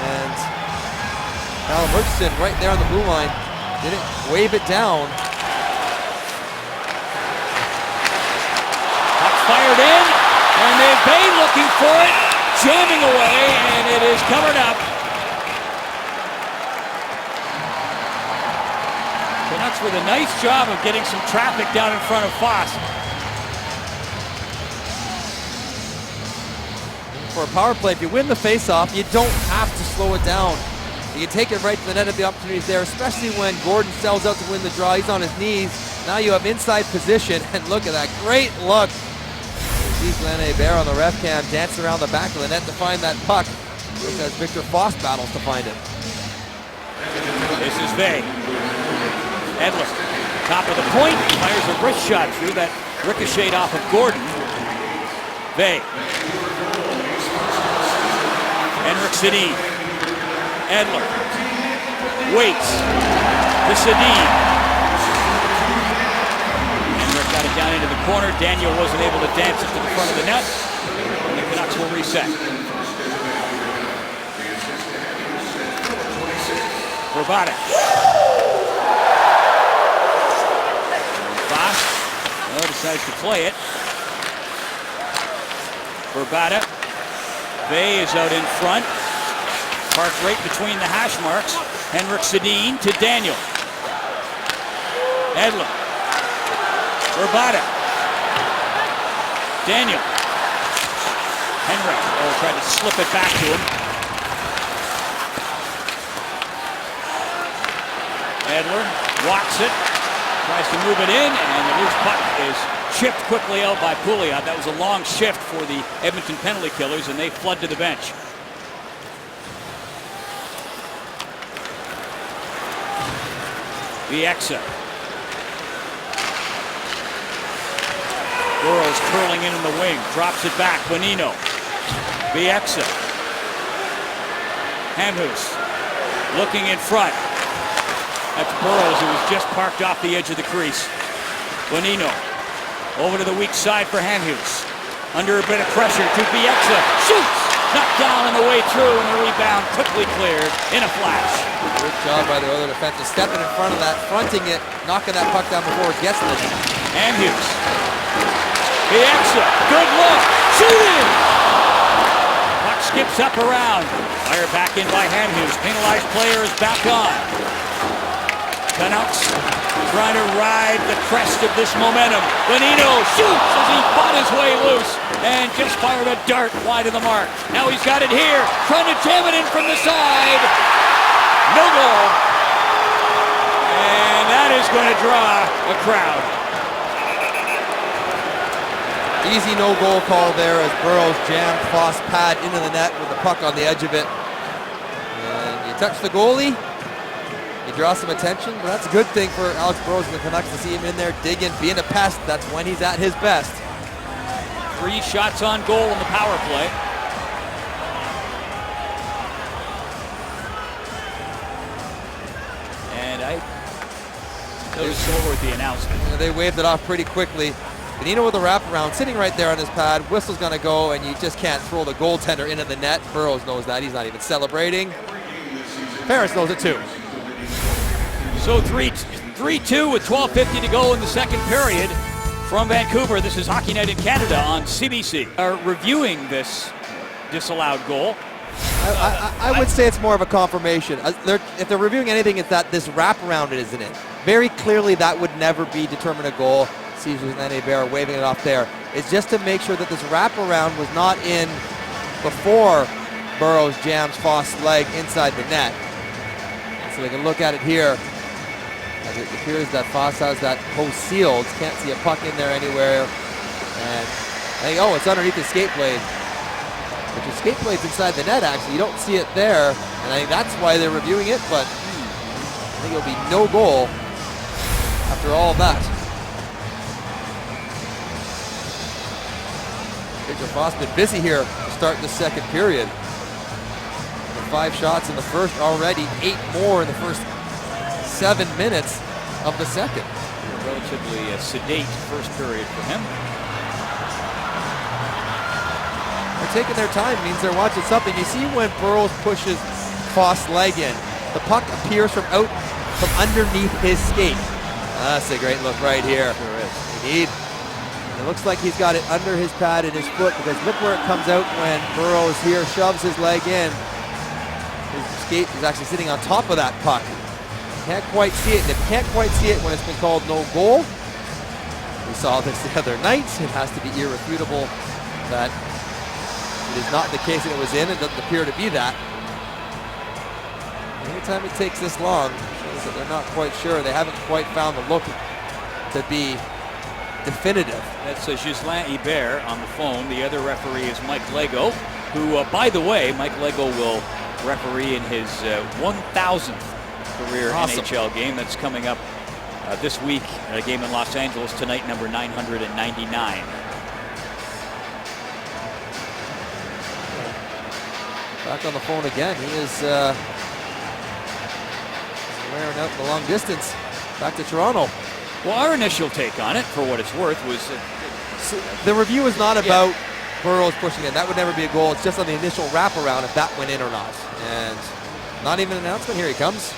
And Callum Richardson right there on the blue line, didn't wave it down. Puck fired in, and they've been looking for it. Jamming away, and it is covered up. Canucks with a nice job of getting some traffic down in front of Foss. For a power play, if you win the face-off, you don't have to slow it down. You can take it right to the net if the opportunity's there, especially when Gordon sells out to win the draw. He's on his knees. Now you have inside position, and look at that great look. See Glenn Hebert on the ref cam dancing around the back of the net to find that puck. Look as Victor Foss battles to find it. This is Vey. Edler, top of the point, fires a wrist shot through that ricocheted off of Gordon. Vey. Henrik Sedin. Edler. Waits. To Sedin. Got it down into the corner. Daniel wasn't able to dance it to the front of the net. And the Canucks will reset. Vrbata. Foss decides to play it. Vrbata. Vey is out in front. Parked right between the hash marks. Henrik Sedin to Daniel. Edler. Vrbata. Daniel. Henrik. Oh, tried to slip it back to him. Edler walks it. Tries to move it in, and the loose puck is chipped quickly out by Pouliot. That was a long shift for the Edmonton penalty killers, and they flood to the bench. Bieksa. Burrows curling in the wing, drops it back. Bonino. Bieksa. Hamhuis looking in front. That's Burrows, who was just parked off the edge of the crease. Bonino over to the weak side for Hamhuis. Under a bit of pressure to Bieksa. Shoots! Knocked down on the way through, and the rebound quickly cleared in a flash. Good job by the other defense, stepping in front of that, fronting it, knocking that puck down before it gets there. Hamhuis. Bieksa, good look, shooting! Puck skips up around. Fired back in by Hamhuis. Penalized player is back on. Canucks trying to ride the crest of this momentum. Bonino shoots as he fought his way loose and just fired a dart wide of the mark. Now he's got it here, trying to jam it in from the side. No goal. And that is going to draw a crowd. Easy no-goal call there as Burrows jammed Foss pad into the net with the puck on the edge of it. And you touch the goalie, you draw some attention, but that's a good thing for Alex Burrows and the Canucks to see him in there digging, being a pest. That's when he's at his best. 3 shots on goal in the power play. And I noticed over with the announcement. They waved it off pretty quickly. Bonino with the wraparound, sitting right there on his pad. Whistle's going to go, and you just can't throw the goaltender into the net. Burrows knows that. He's not even celebrating. Paris knows it too. So 3-2 with 12:50 to go in the second period from Vancouver. This is Hockey Night in Canada on CBC. Are reviewing this disallowed goal. I would say it's more of a confirmation. If they're reviewing anything, it's that this wraparound isn't it. Very clearly, that would never be determined a goal. Caesars and Hébert waving it off there. It's just to make sure that this wraparound was not in before Burrows jams Foss' leg inside the net. So they can look at it here. As it appears that Foss has that post sealed. Can't see a puck in there anywhere. And oh, it's underneath the skate blade. But your skate blade's inside the net, actually. You don't see it there. And I think that's why they're reviewing it, but I think it'll be no goal after all that. Victor Foss been busy here to start the second period. 5 shots in the first already, 8 more in the first 7 minutes of the second. A relatively sedate first period for him. They're taking their time, means they're watching something. You see when Burrows pushes Foss' leg in, the puck appears from underneath his skate. That's a great look right here. Sure is. Indeed. It looks like he's got it under his pad in his foot, because look where it comes out when Burrows here shoves his leg in. His skate is actually sitting on top of that puck. Can't quite see it, and if you can't quite see it when it's been called no goal, we saw this the other night. It has to be irrefutable that it is not the case that it was in. It doesn't appear to be that. Anytime it takes this long, shows that they're not quite sure. They haven't quite found the look to be definitive. That's Ghislain Hébert on the phone. The other referee is Mike Lego, who, by the way, Mike Lego will referee in his 1,000th career NHL game. That's coming up this week at a game in Los Angeles tonight, number 999. Back on the phone again. He is wearing out the long distance back to Toronto. Well, our initial take on it, for what it's worth, was So the review is not about Burrows pushing in. That would never be a goal. It's just on the initial wraparound if that went in or not. And not even an announcement. Here he comes.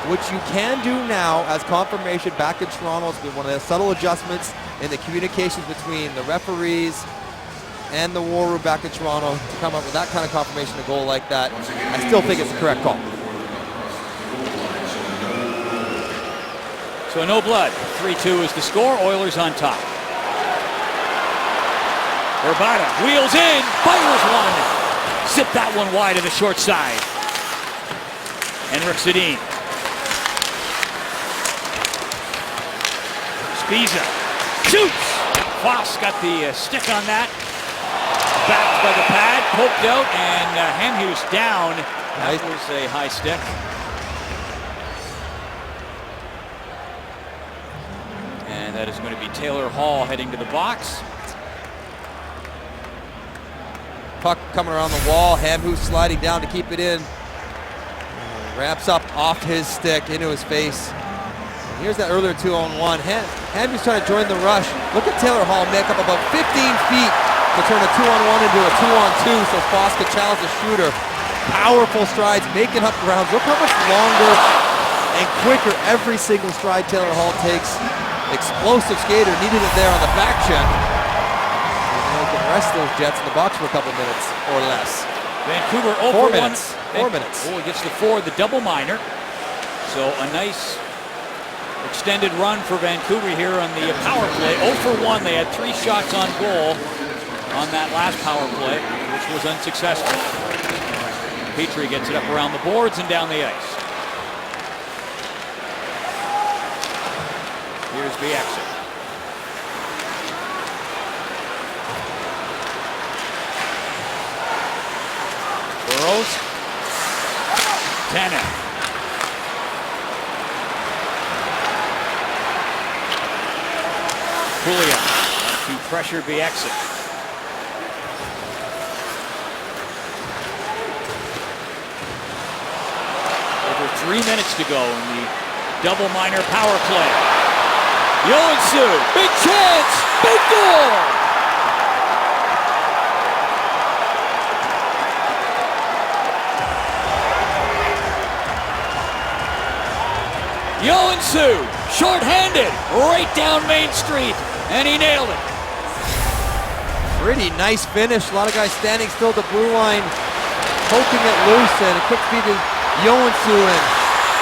Which you can do now as confirmation back in Toronto. It's been one of the subtle adjustments in the communications between the referees and the war room back in Toronto to come up with that kind of confirmation, a goal like that. I still think it's the correct call. so no blood. 3-2 is the score. Oilers on top. Urbata wheels in, fires one. Zip that one wide of the short side. Henrik Sedin. Spiza shoots. Foss got the stick on that. Backed by the pad, poked out, and Hamhuis down. That was a high stick. And that is going to be Taylor Hall heading to the box. Puck coming around the wall. Hamhuis sliding down to keep it in. Ramps up off his stick into his face. And here's that earlier 2-on-1. Hamhuis trying to join the rush. Look at Taylor Hall make up about 15 feet to turn a 2-on-1 into a 2-on-2 so Foss could challenge the shooter. Powerful strides, making up ground. Look how much longer and quicker every single stride Taylor Hall takes. Explosive skater, needed it there on the back check. And they can rest those Jets in the box for a couple minutes or less. Vancouver 4 over 1. minutes. 4 minutes. Oh, he gets the 4, the double minor. So a nice extended run for Vancouver here on the power play. 0 for 1. They had 3 shots on goal on that last power play, which was unsuccessful. Petrie gets it up around the boards and down the ice. Here's the exit. Burrows Tanev. Julio to pressure Bieksa. Over 3 minutes to go in the double minor power play. Yoensuu, big chance, big goal! Yoensuu, short-handed, right down Main Street, and he nailed it. Pretty nice finish. A lot of guys standing still at the blue line, poking it loose, and a quick feed to Yoensuu, and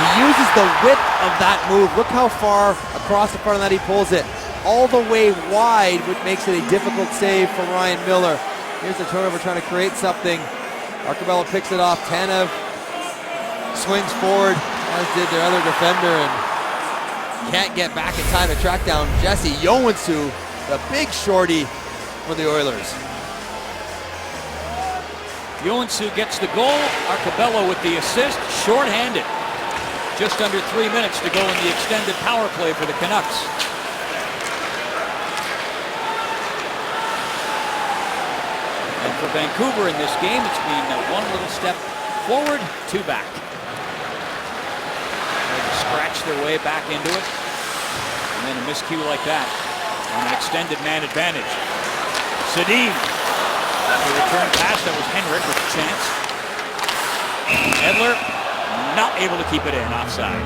he uses the width of that move. Look how far across the front of that he pulls it. All the way wide, which makes it a difficult save for Ryan Miller. Here's the turnover trying to create something. Arcobello picks it off. Tanev swings forward, as did their other defender, and can't get back in time to track down Jesse Yoensuu, the big shorty for the Oilers. Yoensuu gets the goal. Arcobello with the assist, short-handed. Just under 3 minutes to go in the extended power play for the Canucks. And for Vancouver in this game, it's been one little step forward, two back. They scratch their way back into it. And then a miscue like that on an extended man advantage. Sedin. The return pass, that was Henrik with a chance. Edler not able to keep it in, offside.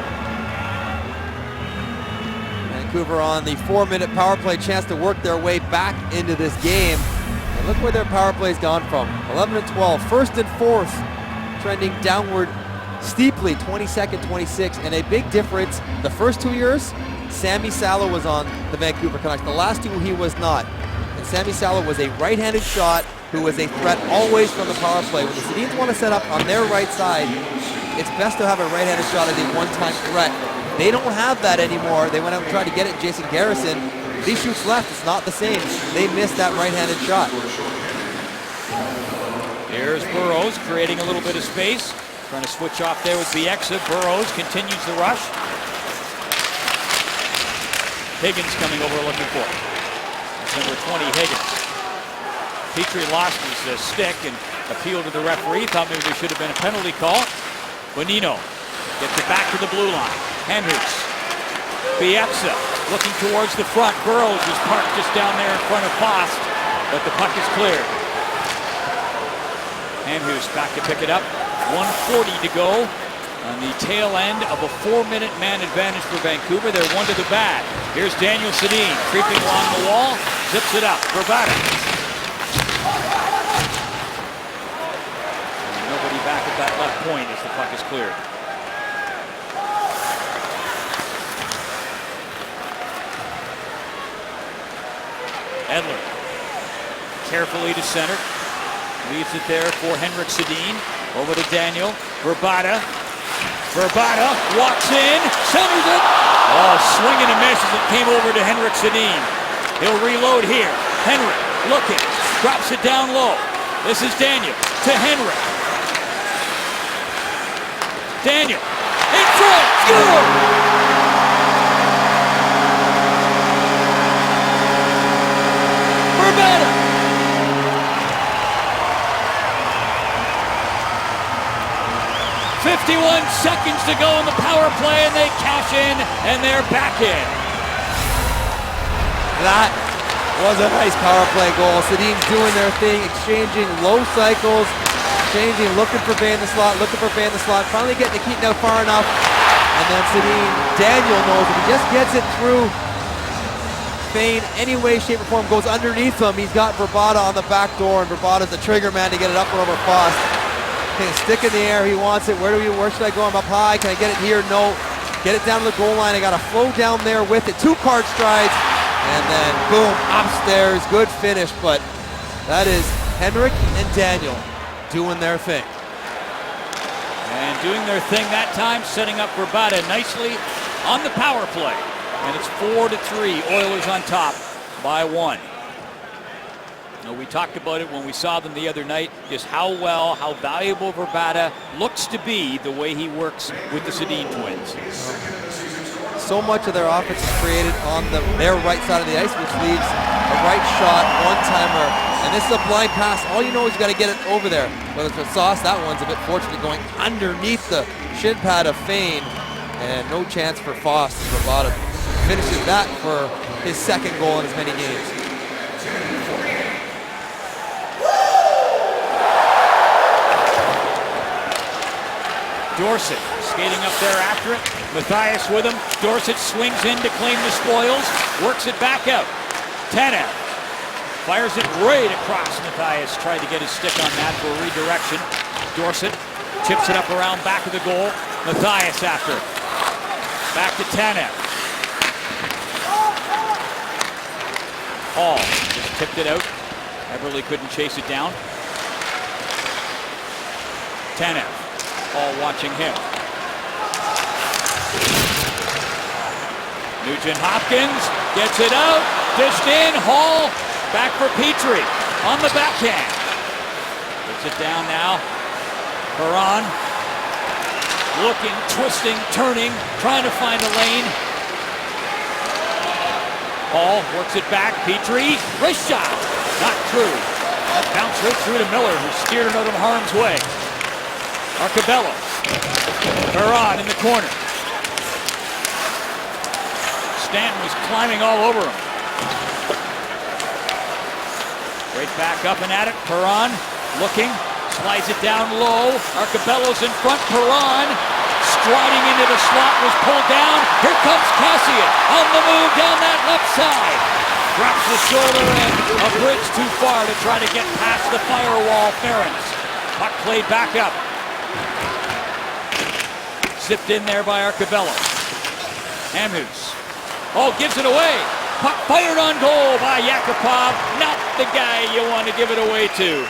Vancouver on the 4-minute power play, chance to work their way back into this game. And look where their power play's gone from. 11 and 12, first and fourth, trending downward steeply, 22nd, 26, and a big difference. The first 2 years, Sammy Salo was on the Vancouver Canucks. The last two, he was not. And Sammy Salo was a right-handed shot who was a threat always from the power play. When the Sedins want to set up on their right side, it's best to have a right-handed shot as a one-time threat. They don't have that anymore. They went out and tried to get it Jason Garrison. If he shoots left, it's not the same. They missed that right-handed shot. Here's Burrows creating a little bit of space. Trying to switch off there with Bieksa. Burrows continues the rush. Higgins coming over looking for it. That's number 20, Higgins. Petrie lost his stick and appealed to the referee. Thought maybe there should have been a penalty call. Bonino gets it back to the blue line. Henriks. Bieksa looking towards the front. Burrows is parked just down there in front of Fost, but the puck is cleared. Henriks back to pick it up. 1:40 to go on the tail end of a 4-minute man advantage for Vancouver. They're one to the bad. Here's Daniel Sedin creeping along the wall. Zips it up. Vrbata. Nobody back at that left point as the puck is cleared. Edler carefully to center. Leaves it there for Henrik Sedin. Over to Daniel. Vrbata. Vrbata walks in. Centers it. Oh, swing and a miss as it came over to Henrik Sedin. He'll reload here. Henrik looking. Drops it down low. This is Daniel to Henrik. Daniel in front. Score! Vrbata. 51 seconds to go in the power play, and they cash in, and they're back in. That was a nice power play goal. Sedin's doing their thing, exchanging low cycles, changing, looking for Van the slot, finally getting to Keaton out far enough. And then Sedin, Daniel knows if he just gets it through Fane any way, shape, or form, goes underneath him, he's got Vrbata on the back door, and Vrbata's the trigger man to get it up and over Fost. Okay, stick in the air, he wants it. Where should I go? I'm up high. Can I get it here? No. Get it down to the goal line. I got to flow down there with it. 2 card strides, and then boom, upstairs. Good finish, but that is Henrik and Daniel doing their thing. And doing their thing that time, setting up Vrbata nicely on the power play. And it's 4-3. Oilers on top by 1. We talked about it when we saw them the other night, just how valuable Vrbata looks to be the way he works with the Sedin twins. So much of their offense is created on their right side of the ice, which leaves a right shot, one-timer, and this is a blind pass. All you know is you got to get it over there. Whether it's with Sauce, that one's a bit fortunate going underneath the shin pad of Fane, and no chance for Foss. Vrbata finishes that for his second goal in as many games. Dorsett skating up there after it. Matthias with him. Dorsett swings in to claim the spoils. Works it back out. Tanev fires it right across Matthias. Tried to get his stick on that for a redirection. Dorsett tips it up around back of the goal. Matthias after it. Back to Tanev. Hall just tipped it out. Everly couldn't chase it down. Tanev. Hall watching him. Nugent Hopkins gets it out. Dished in. Hall back for Petrie on the backhand. Puts it down now. Perron looking, twisting, turning, trying to find a lane. Hall works it back. Petrie, wrist shot. Not true. That bounced right through to Miller, who steered it out of harm's way. Arcobello. Perron in the corner. Stanton was climbing all over him. Right back up and at it. Perron looking. Slides it down low. Arcobello's in front. Perron striding into the slot, was pulled down. Here comes Cassian on the move down that left side. Drops the shoulder and a bridge too far to try to get past the firewall. Ferens. Puck played back up. Zipped in there by Arcobello. Hamhuis. Oh, gives it away. Puck fired on goal by Yakupov. Not the guy you want to give it away to.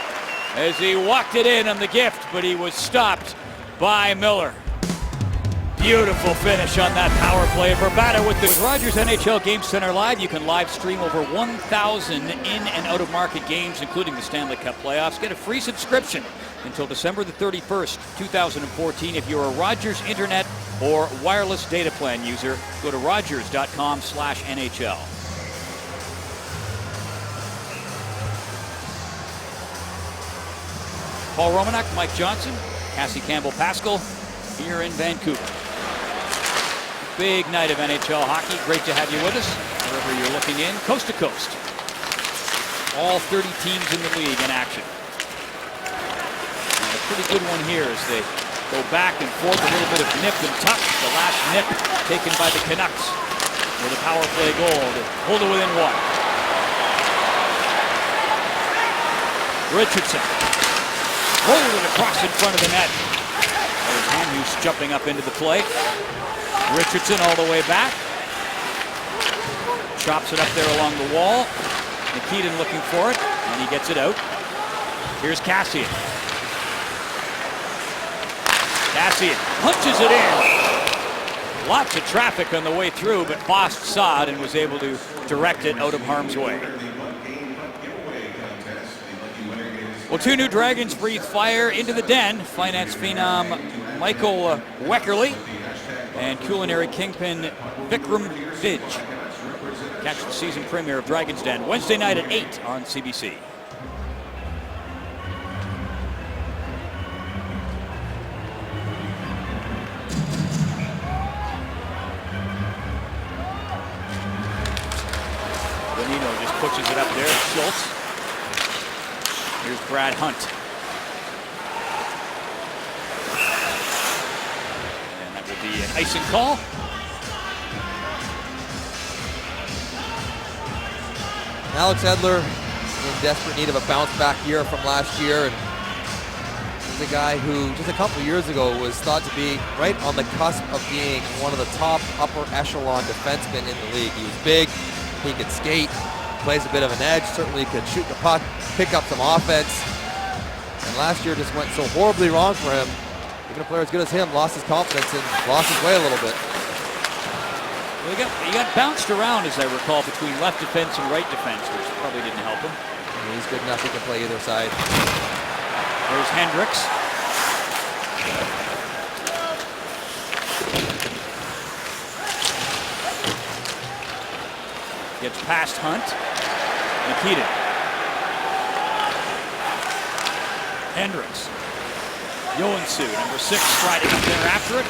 As he walked it in on the gift, but he was stopped by Miller. Beautiful finish on that power play. Vrbata with Rogers NHL Game Center Live. You can live stream over 1,000 in and out of market games, including the Stanley Cup playoffs. Get a free subscription until December the 31st, 2014. If you're a Rogers Internet or wireless data plan user, go to rogers.com/NHL. Paul Romanek, Mike Johnson, Cassie Campbell-Pascal here in Vancouver. Big night of NHL hockey. Great to have you with us, wherever you're looking in, coast to coast. All 30 teams in the league in action. And a pretty good one here as they go back and forth, a little bit of nip and tuck. The last nip taken by the Canucks with a power play goal to hold it within one. Richardson. Rolled it across in front of the net. There's Hamhuis jumping up into the play. Richardson all the way back. Chops it up there along the wall. Nikitin looking for it, and he gets it out. Here's Cassian. Cassian punches it in. Lots of traffic on the way through, but Fost saw it and was able to direct it out of harm's way. Well, two new Dragons breathe fire into the den. Finance phenom Michael Weckerly and culinary kingpin Vikram Vij. Catch the season premiere of Dragons Den Wednesday night at 8 on CBC. Bonino just pushes it up there. Schultz. Here's Brad Hunt. And that will be an icing call. Alex Edler in desperate need of a bounce-back year from last year. And he's a guy who just a couple years ago was thought to be right on the cusp of being one of the top upper echelon defensemen in the league. He was big, he could skate, plays a bit of an edge, certainly could shoot the puck, pick up some offense. And last year just went so horribly wrong for him. Even a player as good as him lost his confidence and lost his way a little bit. Well, he got bounced around, as I recall, between left defense and right defense, which probably didn't help him. He's good enough, he can play either side. There's Hendricks. Gets past Hunt. Nikitin. Hendricks. Joensuu, number 6, striding up there after it.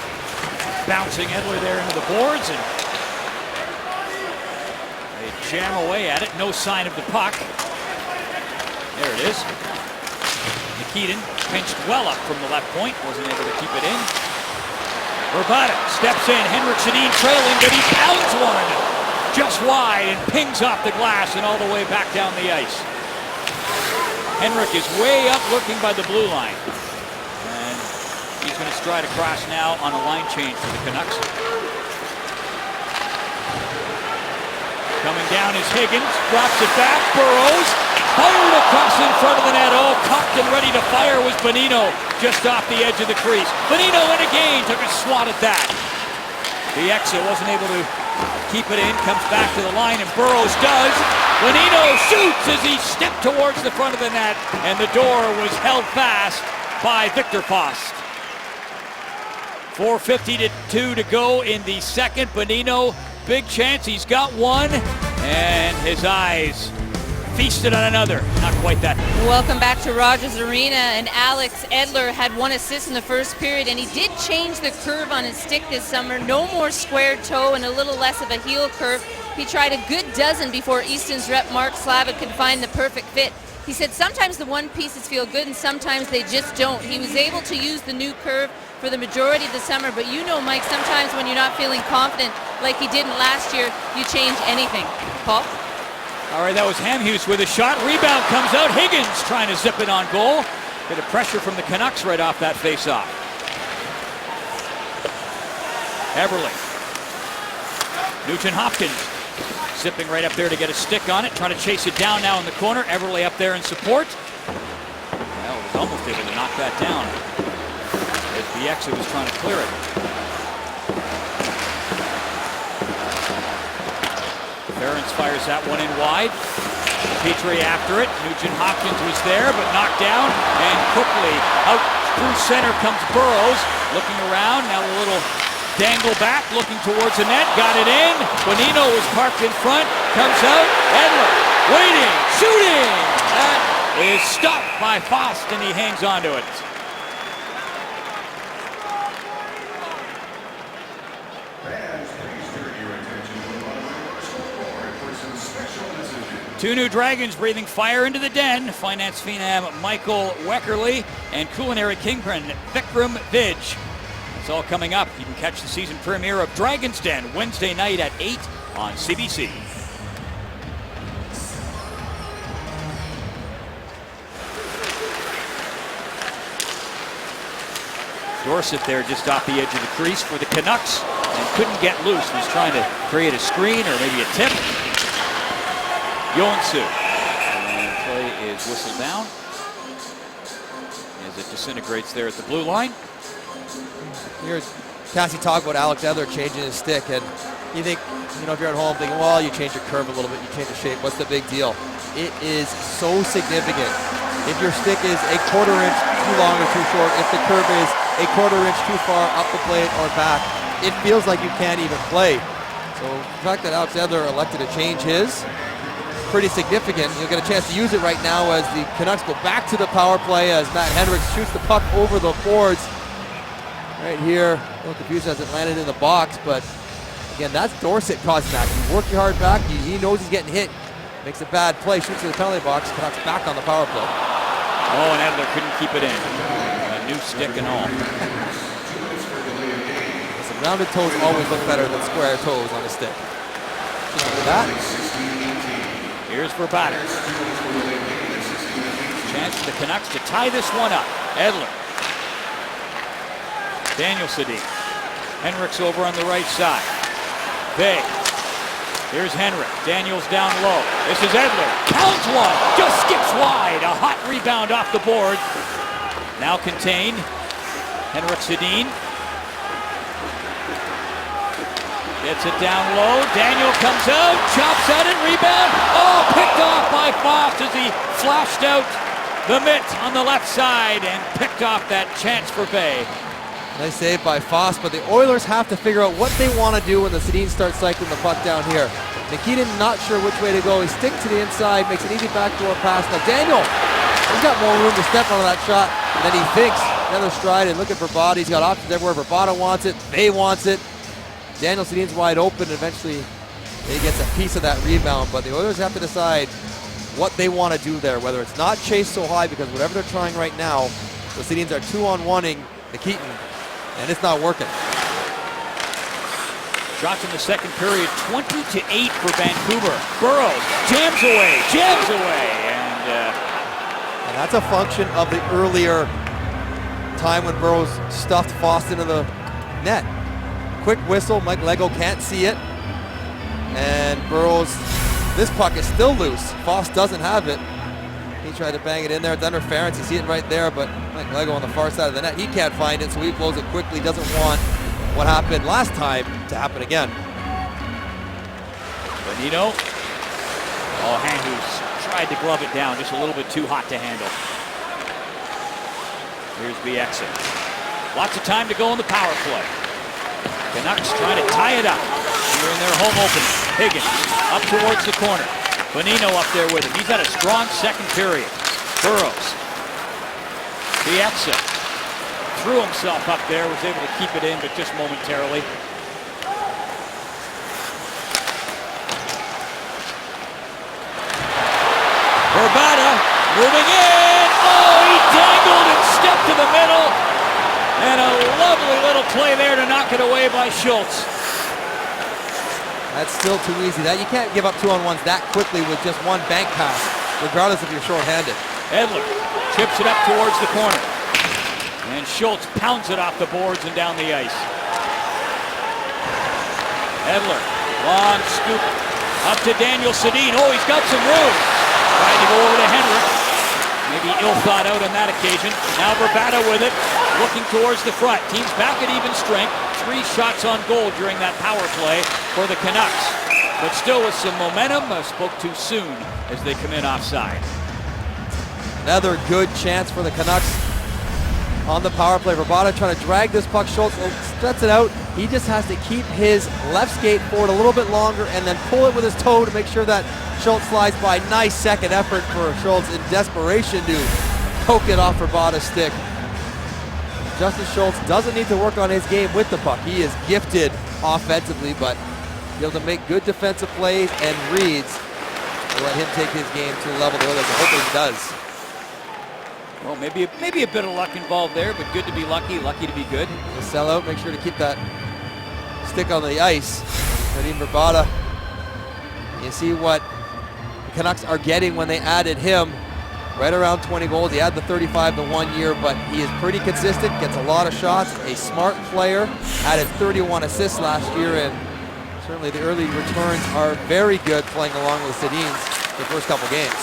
Bouncing Edler there into the boards, and they jam away at it. No sign of the puck. There it is. Nikitin pinched well up from the left point. Wasn't able to keep it in. Vrbata steps in. Henrik Sedin trailing, but he pounds one just wide and pings off the glass and all the way back down the ice. Henrik is way up looking by the blue line. And he's going to stride across now on a line change for the Canucks. Coming down is Higgins. Drops it back. Burrows. Fired across in front of the net. Oh, cocked and ready to fire was Bonino just off the edge of the crease. Bonino in again. Took a swat at that. The exit wasn't able to keep it in. Comes back to the line, and Burrows does. Bonino shoots as he stepped towards the front of the net, and the door was held fast by Victor Post. 4:52 to go in the second. Bonino, big chance. He's got one, and his eyes feasted on another. Not quite that. Welcome back to Rogers Arena, and Alex Edler had 1 assist in the first period, and he did change the curve on his stick this summer. No more square toe and a little less of a heel curve. He tried a good dozen before Easton's rep Mark Slavik could find the perfect fit. He said sometimes the one pieces feel good and sometimes they just don't. He was able to use the new curve for the majority of the summer, but you know, Mike, sometimes when you're not feeling confident like he didn't last year, you change anything. Paul? All right, that was Hamhuis with a shot. Rebound comes out. Higgins trying to zip it on goal. Bit of pressure from the Canucks right off that face-off. Eberle. Nugent Hopkins zipping right up there to get a stick on it. Trying to chase it down now in the corner. Eberle up there in support. Well, was almost able to knock that down as the exit was trying to clear it. Ferentz fires that one in wide. Petrie after it. Nugent Hopkins was there, but knocked down. And quickly out through center comes Burrows. Looking around, now a little dangle back, looking towards the net. Got it in. Bonino was parked in front. Comes out. Edler waiting, shooting. That is stopped by Fost, and he hangs on to it. Two new Dragons breathing fire into the den. Finance phenom Michael Weckerly and culinary kingpin Vikram Vij. It's all coming up. You can catch the season premiere of Dragon's Den Wednesday night at 8 on CBC. Dorsett there just off the edge of the crease for the Canucks and couldn't get loose. Was trying to create a screen or maybe a tip. Joensuu. And play is whistled down as it disintegrates there at the blue line. Here's Cassie talk about Alex Edler changing his stick, and you think, you know, if you're at home thinking, well, you change your curve a little bit, you change the shape, what's the big deal? It is so significant. If your stick is a quarter inch too long or too short, if the curve is a quarter inch too far up the plate or back, it feels like you can't even play. So the fact that Alex Edler elected to change his, pretty significant. You'll get a chance to use it right now as the Canucks go back to the power play as Matt Hendricks shoots the puck over the boards. Right here, a little confused as it landed in the box, but again, that's Dorsett causing that. You work your hard back, he knows he's getting hit, makes a bad play, shoots to the penalty box, Canucks back on the power play. Oh, and Edler couldn't keep it in. A new stick and all. Listen, rounded toes always look better than square toes on a stick. Just like that. Here's Vrbata. Chance for the Canucks to tie this one up. Edler. Daniel Sedin. Henrik's over on the right side. Big. Here's Henrik. Daniels down low. This is Edler. Counts one. Just skips wide. A hot rebound off the board. Now contained. Henrik Sedin. Gets it down low. Daniel comes out, chops at it, rebound. Oh, picked off by Foss as he flashed out the mitt on the left side and picked off that chance for Bay. Nice save by Foss, but the Oilers have to figure out what they want to do when the Sedins start cycling the puck down here. Nikitin not sure which way to go. He sticks to the inside, makes an easy backdoor pass. Now Daniel, he's got more room to step onto that shot than he thinks. Another stride, and look at Vrbata. He's got options everywhere. Vrbata wants it. Bay wants it. Daniel Sedin's wide open, and eventually he gets a piece of that rebound, but the Oilers have to decide what they want to do there, whether it's not chase so high, because whatever they're trying right now, the Sedins are 2-on-1ing Nikitin, and it's not working. Shots in the second period, 20-8 for Vancouver. Burrows jams away, And that's a function of the earlier time when Burrows stuffed Foss into the net. Quick whistle, Mike Lego can't see it. And Burrows, this puck is still loose. Foss doesn't have it. He tried to bang it in there. It's interference. You see it right there, but Mike Lego on the far side of the net, he can't find it, so he blows it quickly. Doesn't want what happened last time to happen again. Bonino. Oh, Handus tried to glove it down, just a little bit too hot to handle. Here's Bieksa. Lots of time to go in the power play. Canucks trying to tie it up here in their home opener. Higgins up towards the corner. Bonino up there with him. He's had a strong second period. Burrows. Bieksa threw himself up there, was able to keep it in, but just momentarily. Vrbata moving in. Oh, he dangled and stepped to the middle. And a lovely little play there to knock it away by Schultz. That's still too easy. That you can't give up 2-on-1s that quickly with just one bank pass, regardless if you're shorthanded. Edler chips it up towards the corner. And Schultz pounds it off the boards and down the ice. Edler, long scoop up to Daniel Sedin. Oh, he's got some room. Trying to go over to Henrik. Maybe ill thought out on that occasion. Now Vrbata with it, looking towards the front. Team's back at even strength. 3 shots on goal during that power play for the Canucks. But still with some momentum, spoke too soon as they come in offside. Another good chance for the Canucks on the power play. Vrbata trying to drag this puck. Schultz sets it out. He just has to keep his left skate forward a little bit longer and then pull it with his toe to make sure that Schultz slides by. Nice second effort for Schultz in desperation to poke it off Vrbata's stick. Justin Schultz doesn't need to work on his game with the puck. He is gifted offensively, but able to make good defensive plays and reads to let him take his game to a level the Oilers are hoping he does. Well, maybe a bit of luck involved there, but good to be lucky to be good. The sellout, make sure to keep that stick on the ice. Nadim Vrbata, you see what the Canucks are getting when they added him. Right around 20 goals. He had the 35 the 1 year, but he is pretty consistent, gets a lot of shots, a smart player, added 31 assists last year, and certainly the early returns are very good playing along with Sedins the first couple games.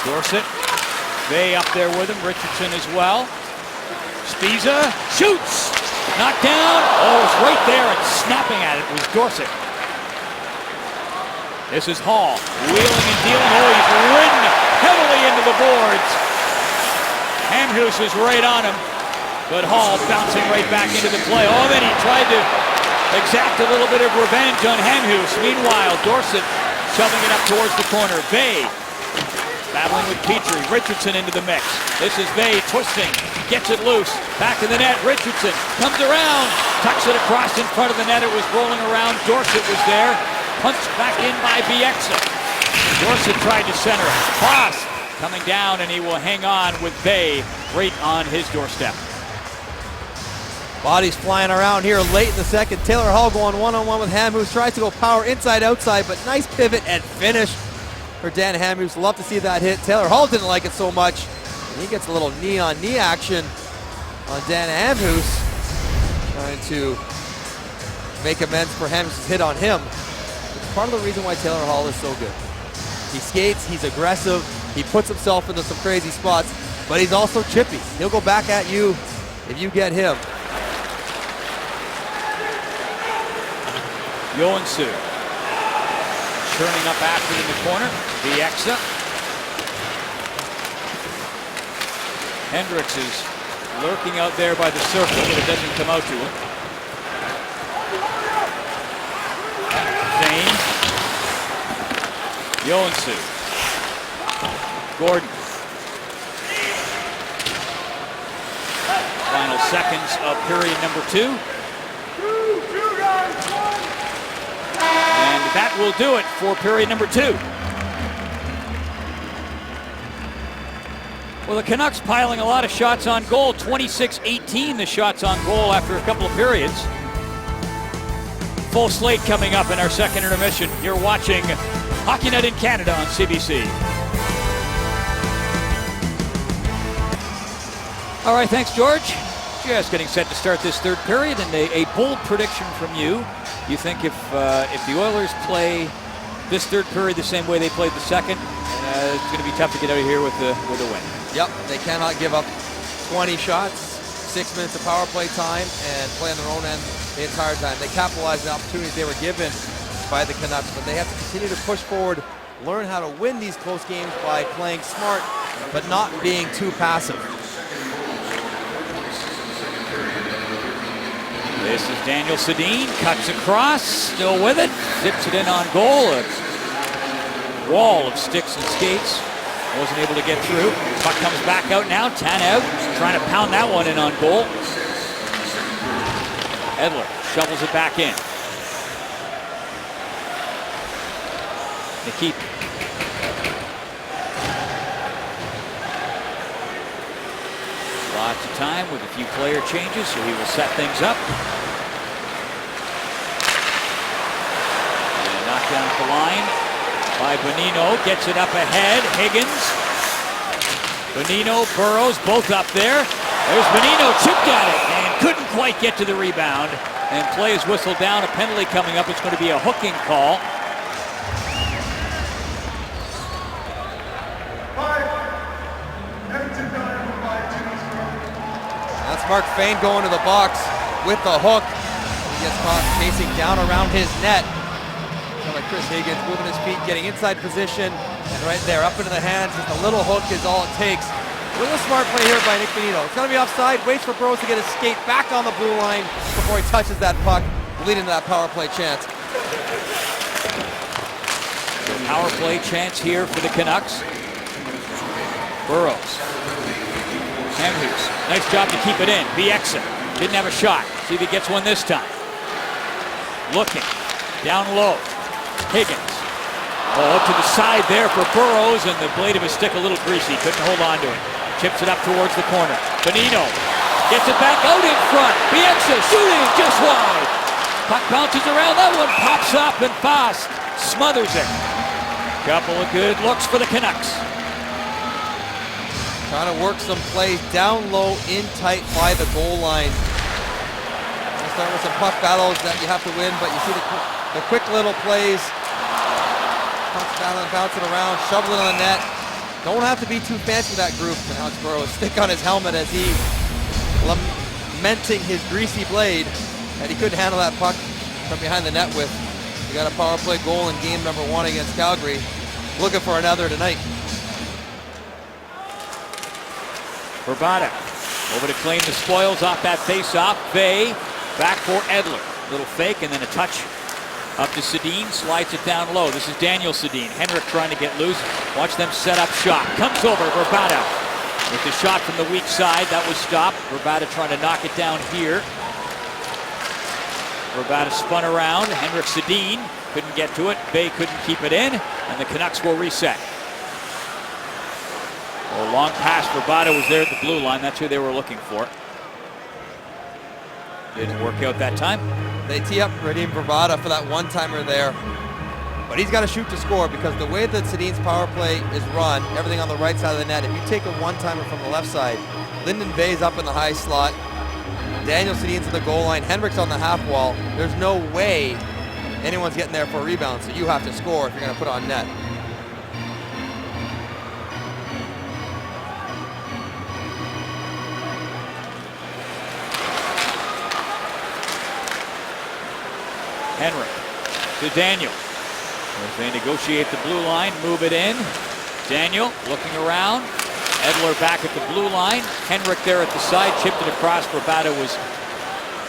Dorsett, Bay up there with him, Richardson as well. Spiza shoots, knocked down. Oh, it's right there and snapping at it was Dorsett. This is Hall, wheeling and dealing. Oh, he's ridden heavily into the boards. Hamhuis is right on him, but Hall bouncing right back into the play. Oh, then he tried to exact a little bit of revenge on Hamhuis. Meanwhile, Dorsett shoving it up towards the corner. Bay battling with Petrie. Richardson into the mix. This is Bay twisting, gets it loose. Back in the net, Richardson comes around, tucks it across in front of the net. It was rolling around. Dorsett was there. Punched back in by Bieksa. Dorsett tried to center. Foss coming down, and he will hang on with Bay right on his doorstep. Bodies flying around here late in the second. Taylor Hall going one-on-one with Hamhuis. Tries to go power inside-outside, but nice pivot and finish for Dan Hamhuis. Love to see that hit. Taylor Hall didn't like it so much. And he gets a little knee-on-knee action on Dan Hamhuis, trying to make amends for Hamhuis' hit on him. It's part of the reason why Taylor Hall is so good. He skates, he's aggressive, he puts himself into some crazy spots, but he's also chippy. He'll go back at you if you get him. Joensuu churning up after in the corner. Bieksa. Hendricks is lurking out there by the circle, but it doesn't come out to him. Zane. Joensuu. Gordon. Final seconds of period number 2. And that will do it for period number 2. Well, the Canucks piling a lot of shots on goal. 26-18 the shots on goal after a couple of periods. Full slate coming up in our second intermission. You're watching Hockey Night in Canada on CBC. All right, thanks, George. Just getting set to start this third period, and a bold prediction from you. You think if the Oilers play this third period the same way they played the second, it's going to be tough to get out of here with a win. Yep, they cannot give up 20 shots, 6 minutes of power play time, and play on their own end the entire time. They capitalized on the opportunities they were given by the Canucks, but they have to continue to push forward, learn how to win these close games by playing smart, but not being too passive. This is Daniel Sedin, cuts across, still with it, zips it in on goal. A wall of sticks and skates. Wasn't able to get through. Puck comes back out now, Tanev trying to pound that one in on goal. Edler shovels it back in. Nikitin. Lots of time with a few player changes, so he will set things up. And knocked down at the line by Bonino. Gets it up ahead. Higgins. Bonino, Burrows, both up there. There's Bonino, chipped at it and couldn't quite get to the rebound. And play is whistled down. A penalty coming up. It's going to be a hooking call. That's Mark Fane going to the box with the hook. He gets caught chasing down around his net. Kind of like Chris Higgins moving his feet, getting inside position, and right there, up into the hands. Just a little hook is all it takes. With a smart play here by Nick Bonino. It's going to be offside. Waits for Burrows to get his skate back on the blue line before he touches that puck, leading to that power play chance. Power play chance here for the Canucks. Burrows. Andrews, nice job to keep it in. Bieksa didn't have a shot. See if he gets one this time. Looking, down low. Higgins. Oh, to the side there for Burrows, and the blade of his stick a little greasy. Couldn't hold on to it. Chips it up towards the corner. Bonino gets it back out in front. Bieksa shooting just wide. Puck bounces around. That one pops up, and Fast smothers it. Couple of good looks for the Canucks. Trying to work some plays down low, in tight by the goal line. Start with some puck battles that you have to win, but you see the quick little plays. Puck's bouncing around, shoveling on the net. Don't have to be too fancy with that group. And Alex Burrows stick on his helmet as he lamenting his greasy blade that he couldn't handle that puck from behind the net with. We got a power play goal in game number 1 against Calgary. Looking for another tonight. Vrbata over to claim the spoils off that face-off. Vey back for Edler. Little fake and then a touch up to Sedin. Slides it down low. This is Daniel Sedin. Henrik trying to get loose. Watch them set up shot. Comes over Vrbata with the shot from the weak side. That was stopped. Vrbata trying to knock it down here. Vrbata spun around. Henrik Sedin couldn't get to it. Vey couldn't keep it in. And the Canucks will reset. A long pass. Vrbata was there at the blue line. That's who they were looking for. Didn't work out that time. They tee up Radim Vrbata for that one-timer there. But he's got to shoot to score because the way that Sedin's power play is run, everything on the right side of the net, if you take a one-timer from the left side, Lyndon Vey's up in the high slot, Daniel Sedin's at the goal line, Hendrick's on the half wall. There's no way anyone's getting there for a rebound, so you have to score if you're going to put it on net. Henrik to Daniel. As they negotiate the blue line, move it in. Daniel looking around. Edler back at the blue line. Henrik there at the side, chipped it across. Bravado was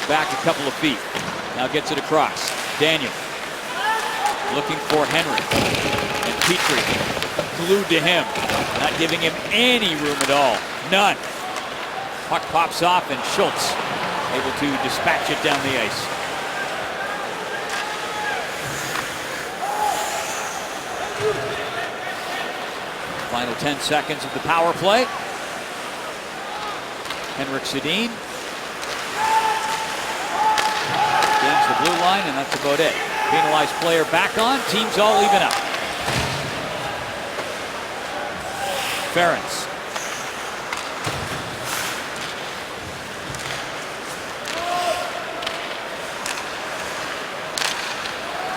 back a couple of feet. Now gets it across. Daniel looking for Henrik. And Petrie glued to him, not giving him any room at all. None. Puck pops off and Schultz able to dispatch it down the ice. Final 10 seconds of the power play. Henrik Sedin gains the blue line, and that's about it. Penalized player back on. Teams all even up. Ference.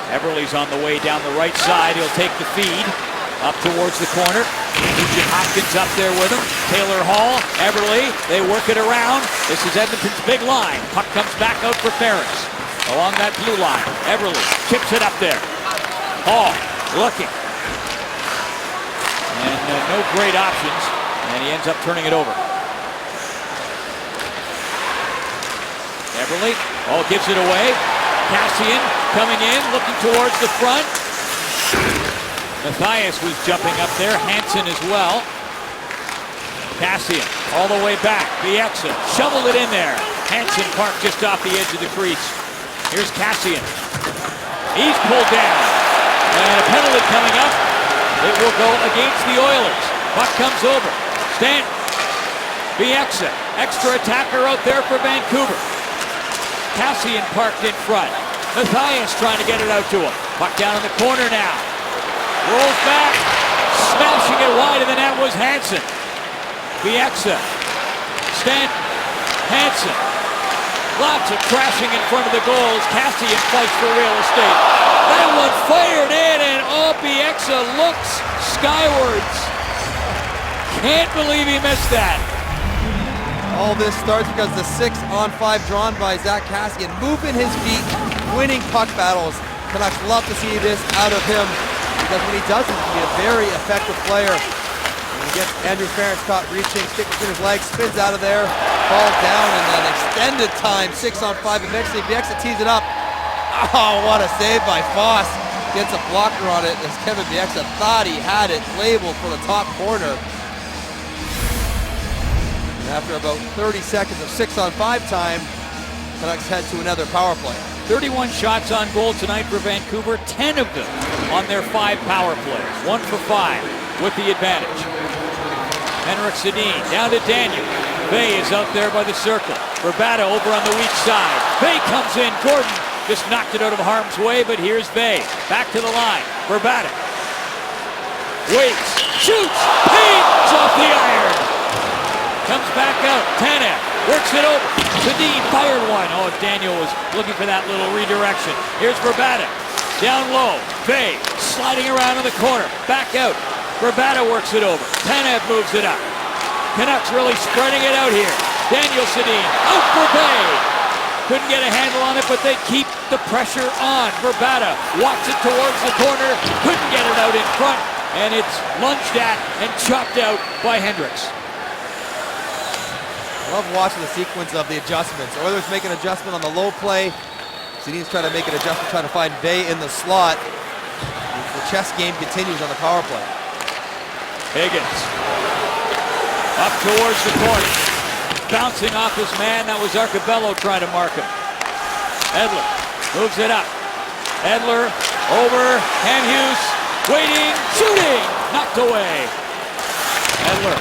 Eberle's on the way down the right side. He'll take the feed up towards the corner. Nugent Hopkins up there with him. Taylor Hall, Eberle, they work it around. This is Edmonton's big line. Puck comes back out for Ference. Along that blue line, Eberle chips it up there. Hall looking. And no great options. And he ends up turning it over. Eberle, gives it away. Kassian coming in, looking towards the front. Matthias was jumping up there. Hansen as well. Kassian all the way back. Bieksa shoveled it in there. Hansen parked just off the edge of the crease. Here's Kassian. He's pulled down. And a penalty coming up. It will go against the Oilers. Puck comes over. Stanton. Bieksa. Extra attacker out there for Vancouver. Kassian parked in front. Matthias trying to get it out to him. Puck down in the corner now. Rolls back. Smashing it wide of the net was Hansen. Bieksa. Stanton. Hansen. Lots of crashing in front of the goals. Kassian fights for real estate. That one fired in, and Bieksa looks skywards. Can't believe he missed that. All this starts because the 6-on-5 drawn by Zack Kassian, moving his feet, winning puck battles. Canucks love to see this out of him because when he does it, he can be a very effective player. When he gets Andrew Ference caught reaching, stick between his legs, spins out of there, falls down, and then extended time, 6-on-5 eventually. Bieksa tees it up. Oh, what a save by Foss. Gets a blocker on it as Kevin Bieksa thought he had it labeled for the top corner. After about 30 seconds of 6-on-5 time, Canucks head to another power play. 31 shots on goal tonight for Vancouver, 10 of them on their 5 power plays. 1 for 5 with the advantage. Henrik Sedin down to Daniel. Bay is out there by the circle. Bravado over on the weak side. Bay comes in. Gordon just knocked it out of harm's way, but here's Bay. Back to the line. Bravado waits, shoots, pains off the iron. Comes back out. Tanev works it over. Sedin fired one. Daniel was looking for that little redirection. Here's Bravado. Down low. Bay sliding around in the corner. Back out. Bravado works it over. Tanev moves it up. Canucks really spreading it out here. Daniel Sedin out for Bay. Couldn't get a handle on it, but they keep the pressure on. Bravado walks it towards the corner. Couldn't get it out in front. And it's lunged at and chopped out by Hendricks. Love watching the sequence of the adjustments. Oilers make an adjustment on the low play. Sedin's trying to make an adjustment, trying to find Bay in the slot. The chess game continues on the power play. Higgins up towards the corner. Bouncing off his man. That was Arcobello trying to mark him. Edler moves it up. Edler over. Hamhuis waiting, shooting, knocked away. Edler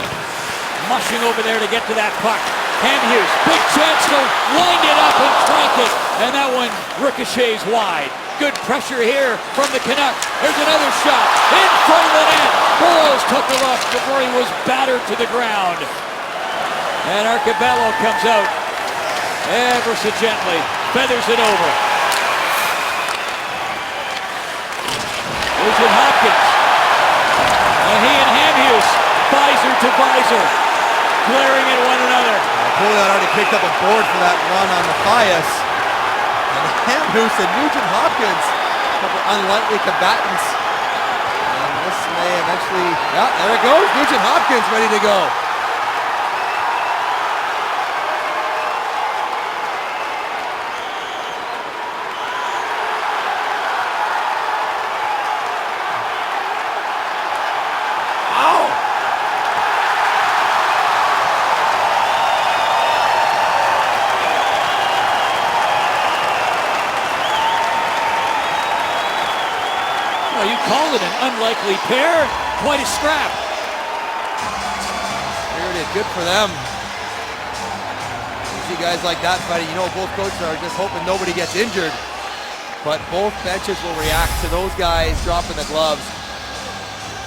mushing over there to get to that puck. Hamhuis, big chance to wind it up and crank it, and that one ricochets wide. Good pressure here from the Canucks. There's another shot in front of the net. Burrows took the rush before he was battered to the ground. And Arcobello comes out ever so gently, feathers it over. Nugent Hopkins. And he and Hamhuis, visor to visor, glaring at one another. Pouliot already picked up a board for that run on Matthias. And Hamhuis and Nugent Hopkins couple unlikely combatants. And this may eventually, yeah, there it goes. Nugent Hopkins ready to go. You called it an unlikely pair. Quite a scrap. Spirited, good for them. You see guys like that fighting, you know both coaches are just hoping nobody gets injured. But both benches will react to those guys dropping the gloves.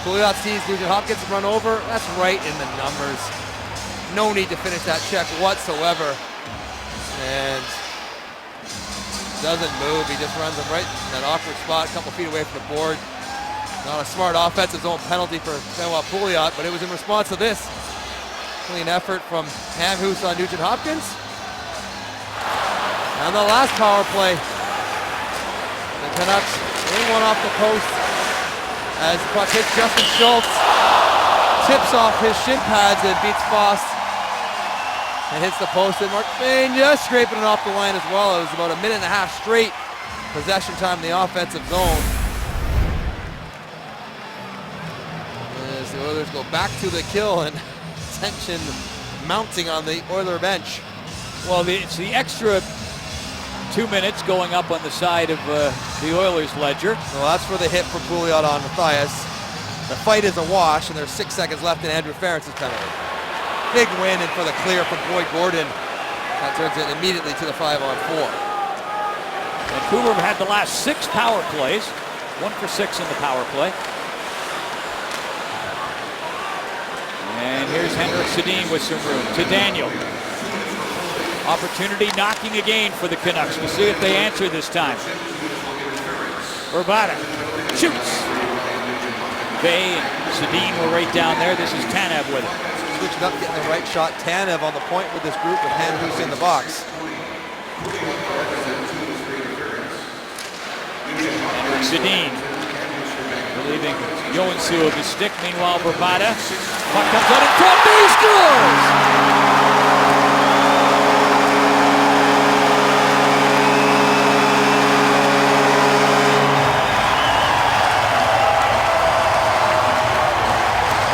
Pouliot sees Nugent Hopkins run over. That's right in the numbers. No need to finish that check whatsoever. And doesn't move. He just runs him right in that awkward spot, a couple feet away from the board. Not a smart offensive zone penalty for Benoit Pouliot, but it was in response to this. Clean effort from Hamhuis on Nugent Hopkins. And the last power play. The Canucks bring one off the post as the puck hits Justin Schultz. Tips off his shin pads and beats Foss. And hits the post, and Mark Fane just scraping it off the line as well. It was about a minute and a half straight possession time in the offensive zone. As the Oilers go back to the kill, and tension mounting on the Oiler bench. Well, it's the extra 2 minutes going up on the side of the Oilers ledger. Well, that's for the hit from Pouliot on Matthias. The fight is a wash, and there's 6 seconds left in Andrew Ferentz's penalty. Big win and for the clear from Boyd Gordon. That turns it immediately to the 5-on-4. Vancouver had the last 6 power plays. 1 for 6 in the power play. And here's Henrik Sedin with some room to Daniel. Opportunity knocking again for the Canucks. We'll see if they answer this time. Vrbata shoots. Bay and Sedin were right down there. This is Tanev with it. Switching up, getting the right shot. Tanev on the point with this group with Hamhuis in the box. Henrik Sedin relieving Joensuu of his stick. Meanwhile, Vrbata. Puck comes out in front. He scores!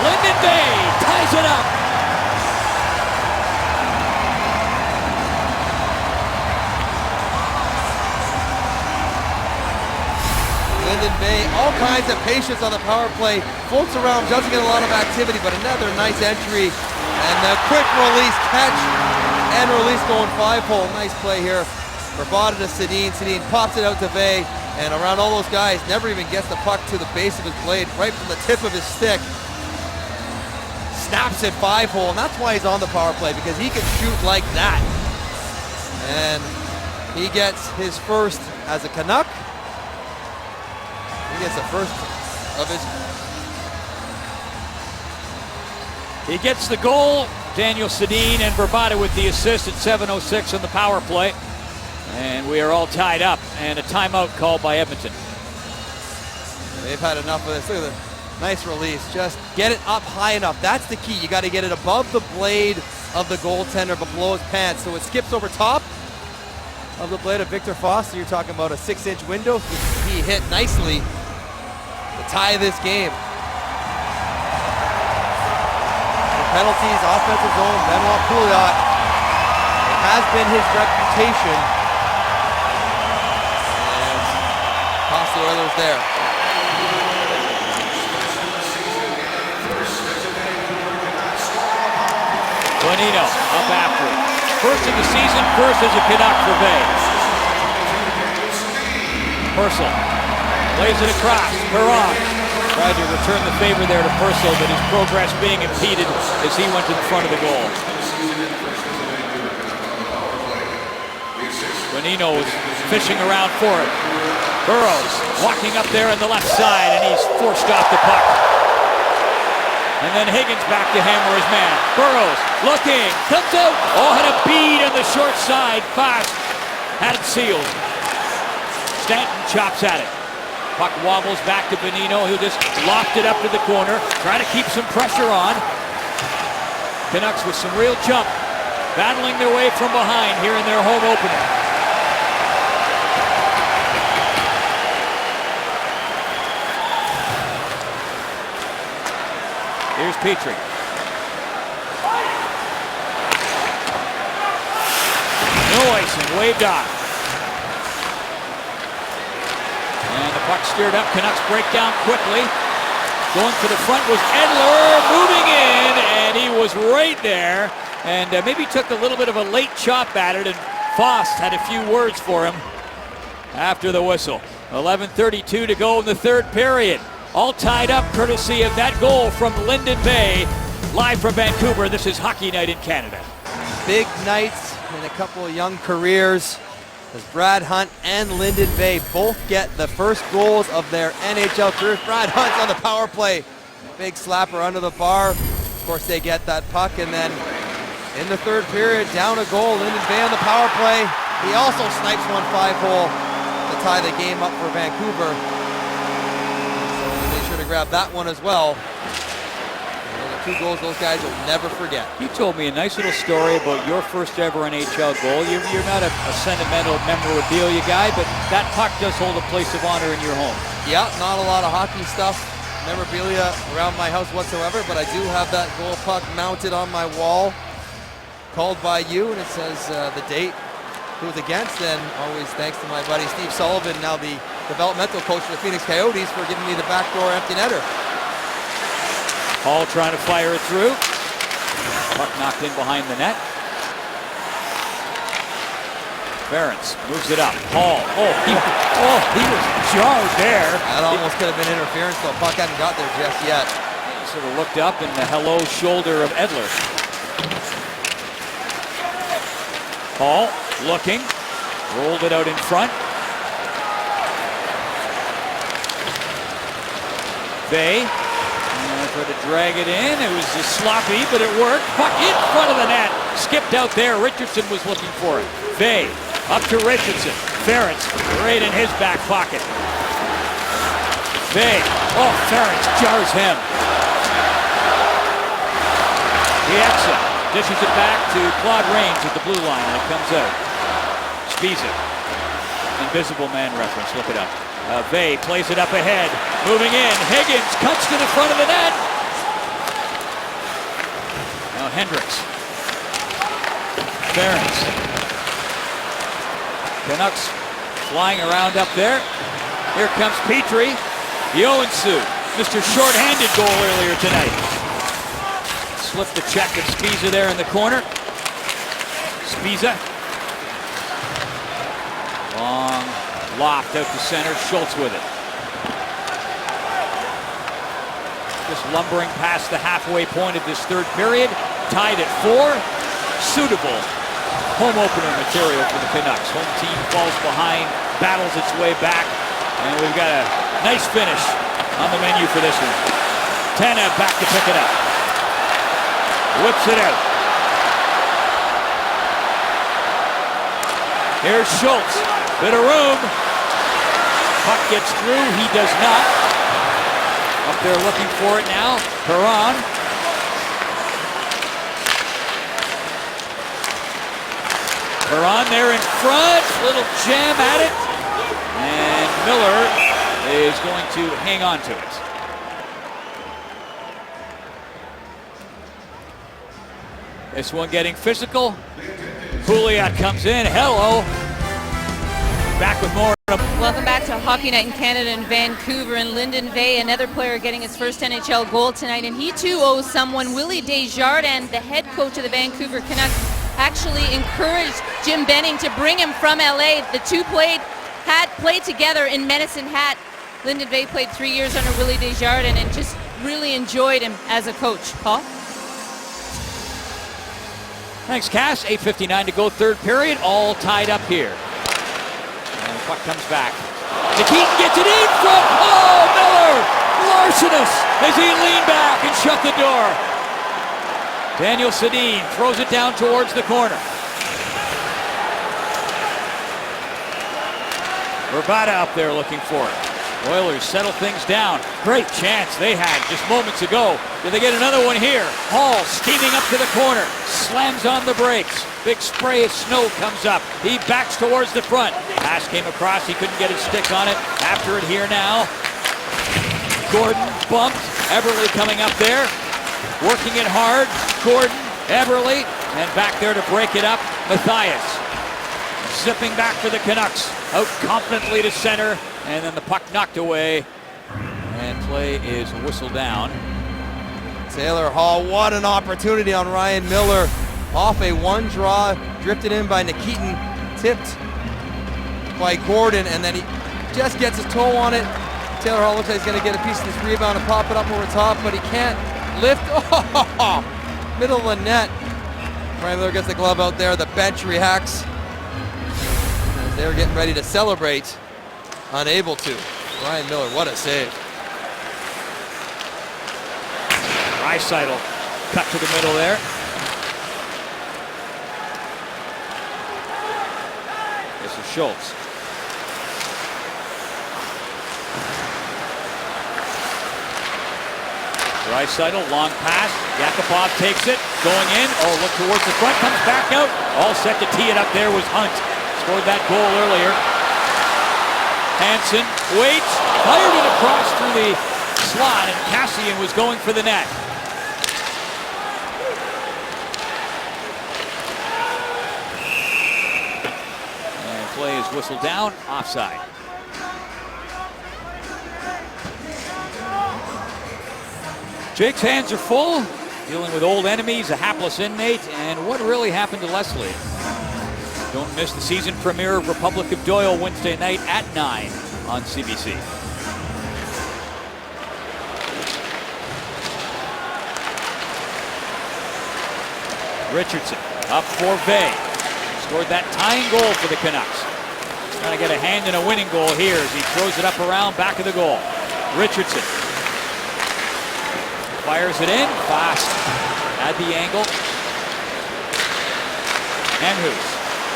Linden Bay ties it up. Linden Bay, all kinds of patience on the power play. Floats around, doesn't get a lot of activity, but another nice entry. And the quick release catch and release going 5-hole. Nice play here. Vrbata to Sedin. Sedin pops it out to Bay. And around all those guys, never even gets the puck to the base of his blade, right from the tip of his stick. Snaps it 5-hole, and that's why he's on the power play, because he can shoot like that. And he gets his first as a Canuck. He gets the first of his. He gets the goal. Daniel Sedin and Vrbata with the assist at 7:06 on the power play. And we are all tied up, and a timeout called by Edmonton. They've had enough of this. Look at the nice release. Just get it up high enough. That's the key. You got to get it above the blade of the goaltender, but below his pants. So it skips over top of the blade of Victor Foss. So you're talking about a 6-inch window. He hit nicely to tie this game. The penalties, offensive zone, Benoit Pouliot. It has been his reputation. And cost the Oilers there. Bonino up after it. First of the season, first as a Canuck for Bay. Purcell plays it across. Perron tried to return the favor there to Purcell, but his progress being impeded as he went to the front of the goal. Bonino is fishing around for it. Burrows walking up there on the left side, and he's forced off the puck. And then Higgins back to hammer his man. Burrows looking, comes out. Oh, had a bead on the short side. Fast had it sealed. Stanton chops at it. Puck wobbles back to Bonino. He'll just loft it up to the corner, try to keep some pressure on. Canucks with some real jump, battling their way from behind here in their home opener. Here's Petrie. No icing, waved off. And the puck steered up. Canucks break down quickly. Going for the front was Edler, moving in, and he was right there. And maybe took a little bit of a late chop at it, and Fost had a few words for him after the whistle. 11:32 to go in the third period. All tied up courtesy of that goal from Linden Bay. Live from Vancouver, this is Hockey Night in Canada. Big nights and a couple of young careers as Brad Hunt and Linden Bay both get the first goals of their NHL careers. Brad Hunt's on the power play. Big slapper under the bar. Of course, they get that puck, and then in the third period, down a goal. Linden Bay on the power play. He also snipes one 5-hole to tie the game up for Vancouver. So they made sure to grab that one as well. Two goals those guys will never forget. You told me a nice little story about your first ever NHL goal. You're not a sentimental memorabilia guy, but that puck does hold a place of honor in your home. Yeah, not a lot of hockey stuff, memorabilia around my house whatsoever, but I do have that goal puck mounted on my wall, called by you, and it says the date, who was against, and always thanks to my buddy Steve Sullivan, now the developmental coach for the Phoenix Coyotes, for giving me the backdoor empty netter. Hall trying to fire it through. Puck knocked in behind the net. Ferentz moves it up. Hall. He was jarred there. That almost could have been interference, though. Puck hadn't got there just yet. Sort of looked up and the hello shoulder of Edler. Hall looking. Rolled it out in front. Bay. Tried to drag it in. It was just sloppy, but it worked. Puck in front of the net. Skipped out there. Richardson was looking for it. Bay up to Richardson. Ferentz right in his back pocket. Bay. Ferentz jars him. Piazza dishes it back to Claude Rains at the blue line, and it comes out. Spiza. Invisible man reference. Look it up. Bay plays it up ahead, moving in. Higgins cuts to the front of the net. Now Hendricks. Ferentz. Canucks flying around up there. Here comes Petrie. Joensuu, Mr. Short-handed goal earlier tonight. Slipped the check at Spiza there in the corner. Spiza. Long loft out to center, Schultz with it. Just lumbering past the halfway point of this third period. Tied at 4. Suitable home opener material for the Canucks. Home team falls behind, battles its way back, and we've got a nice finish on the menu for this one. Tanev back to pick it up. Whips it out. Here's Schultz. Bit of room. Puck gets through. He does not. Up there looking for it now. Perron. Perron there in front. Little jam at it. And Miller is going to hang on to it. This one getting physical. Pouliot comes in. Hello. Back with more. Welcome back to Hockey Night in Canada in Vancouver. And Linden Bay, another player getting his first NHL goal tonight. And he too owes someone. Willie Desjardins, the head coach of the Vancouver Canucks, actually encouraged Jim Benning to bring him from LA. The two had played together in Medicine Hat. Linden Bay played 3 years under Willie Desjardins and just really enjoyed him as a coach. Paul? Thanks, Cass. 8:59 to go, third period. All tied up here. And the puck comes back. Nikitin gets it in from, Miller! Larcenous as he leaned back and shut the door. Daniel Sedin throws it down towards the corner. Rabada up there looking for it. Oilers settle things down. Great chance they had just moments ago. Do they get another one here? Hall steaming up to the corner. Slams on the brakes. Big spray of snow comes up. He backs towards the front. Pass came across. He couldn't get his stick on it. After it here now. Gordon bumped. Everly coming up there. Working it hard. Gordon, Everly, and back there to break it up. Matthias. Zipping back for the Canucks. Out confidently to center. And then the puck knocked away. And play is whistled down. Taylor Hall, what an opportunity on Ryan Miller. Off a one draw, drifted in by Nikitin, tipped by Gordon, and then he just gets his toe on it. Taylor Hall looks like he's going to get a piece of this rebound and pop it up over top, but he can't lift. Oh, middle of the net. Ryan Miller gets the glove out there. The bench reacts. As they're getting ready to celebrate, unable to. Ryan Miller, what a save. Draisaitl cut to the middle there. This is Schultz. Draisaitl, long pass. Yakupov takes it, going in. Oh, look towards the front, comes back out. All set to tee it up there was Hunt. Scored that goal earlier. Hansen waits, fired it across through the slot, and Cassian was going for the net. And play is whistled down, offside. Jake's hands are full, dealing with old enemies, a hapless inmate, and what really happened to Leslie? Don't miss the season premiere of Republic of Doyle Wednesday night at 9 on CBC. Richardson up for Vey. Scored that tying goal for the Canucks. Trying to get a hand in a winning goal here as he throws it up around back of the goal. Richardson fires it in, fast at the angle. Enhus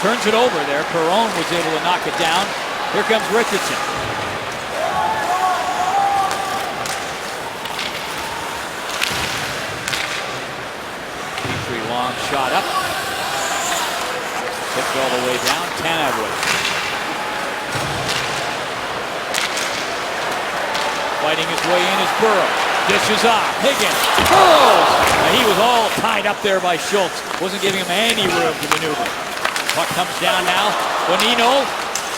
turns it over there. Perron was able to knock it down. Here comes Richardson. Petrie long shot up. Tipped all the way down. Tanev with it. Fighting his way in is Burrow. Dishes off. Higgins hurls. He was all tied up there by Schultz. Wasn't giving him any room to maneuver. Puck comes down now. Bonino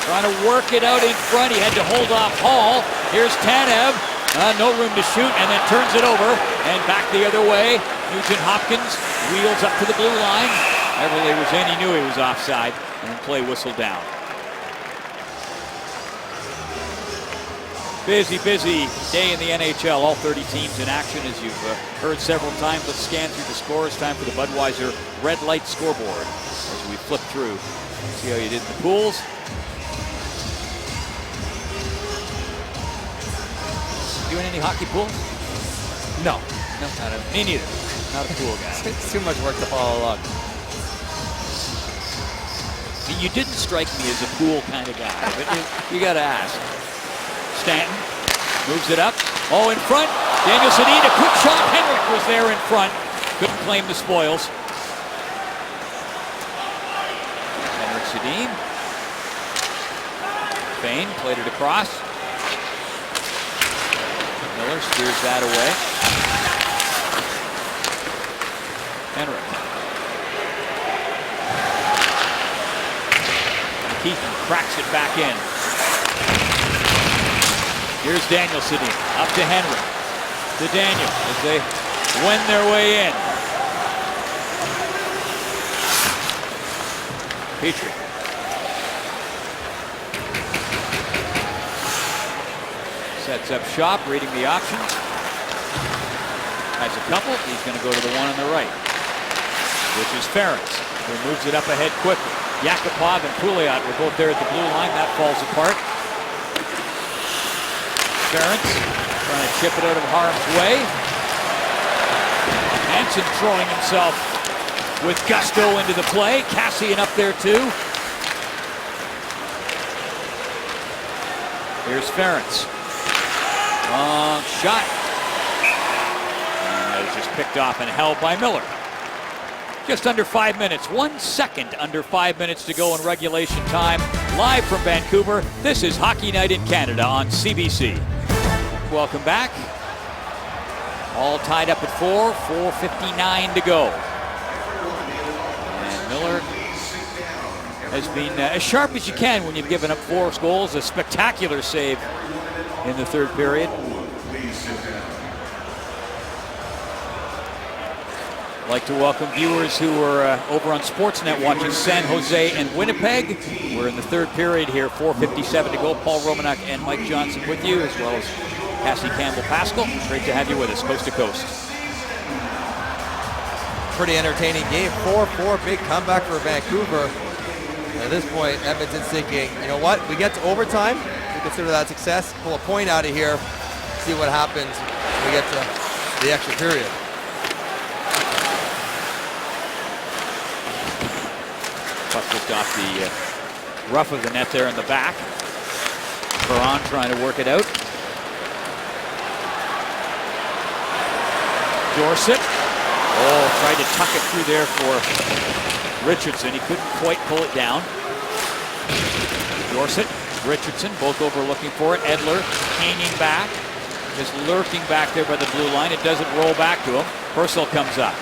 trying to work it out in front. He had to hold off Hall. Here's Tanev. No room to shoot, and then turns it over. And back the other way. Nugent Hopkins wheels up to the blue line. Everly was in. He knew he was offside. And play whistled down. Busy day in the NHL. All 30 teams in action, as you've heard several times. Let's scan through the scores. Time for the Budweiser Red Light Scoreboard as we flip through. See how you did in the pools. Doing any hockey pools? No. Me neither. Not a pool guy. It's too much work to follow along. You didn't strike me as a pool kind of guy, but you got to ask. Stanton moves it up. Oh, in front. Daniel Sedin, a quick shot. Henrik was there in front. Couldn't claim the spoils. Henrik Sedin. Fane played it across. Miller steers that away. Henrik. Keith cracks it back in. Here's Daniel Sedin, up to Henry, to Daniel as they wend their way in. Petrie. Sets up shop, reading the options. Has a couple, he's going to go to the one on the right, which is Ference, who moves it up ahead quickly. Yakupov and Pouliot were both there at the blue line, that falls apart. Ference trying to chip it out of harm's way. Hansen throwing himself with gusto into the play. Cassian up there too. Here's Ference. Long shot. And it's just picked off and held by Miller. Just under 5 minutes, 1 second under 5 minutes to go in regulation time. Live from Vancouver, this is Hockey Night in Canada on CBC. Welcome back. All tied up at 4:59 to go. And Miller has been as sharp as you can when you've given up 4 goals. A spectacular save in the third period. I'd like to welcome viewers who are over on Sportsnet watching San Jose and Winnipeg. We're in the third period here, 4:57 to go. Paul Romanek and Mike Johnson with you, as well as Cassie Campbell-Pascal. Great to have you with us, coast to coast. Pretty entertaining game. 4-4, big comeback for Vancouver. And at this point, Edmonton's thinking, you know what? We get to overtime. We consider that success. Pull a point out of here. See what happens when we get to the extra period. Puck just off the rough of the net there in the back. Perron trying to work it out. Dorsett. Oh, tried to tuck it through there for Richardson. He couldn't quite pull it down. Dorsett, Richardson, both over looking for it. Edler hanging back, just lurking back there by the blue line. It doesn't roll back to him. Purcell comes up.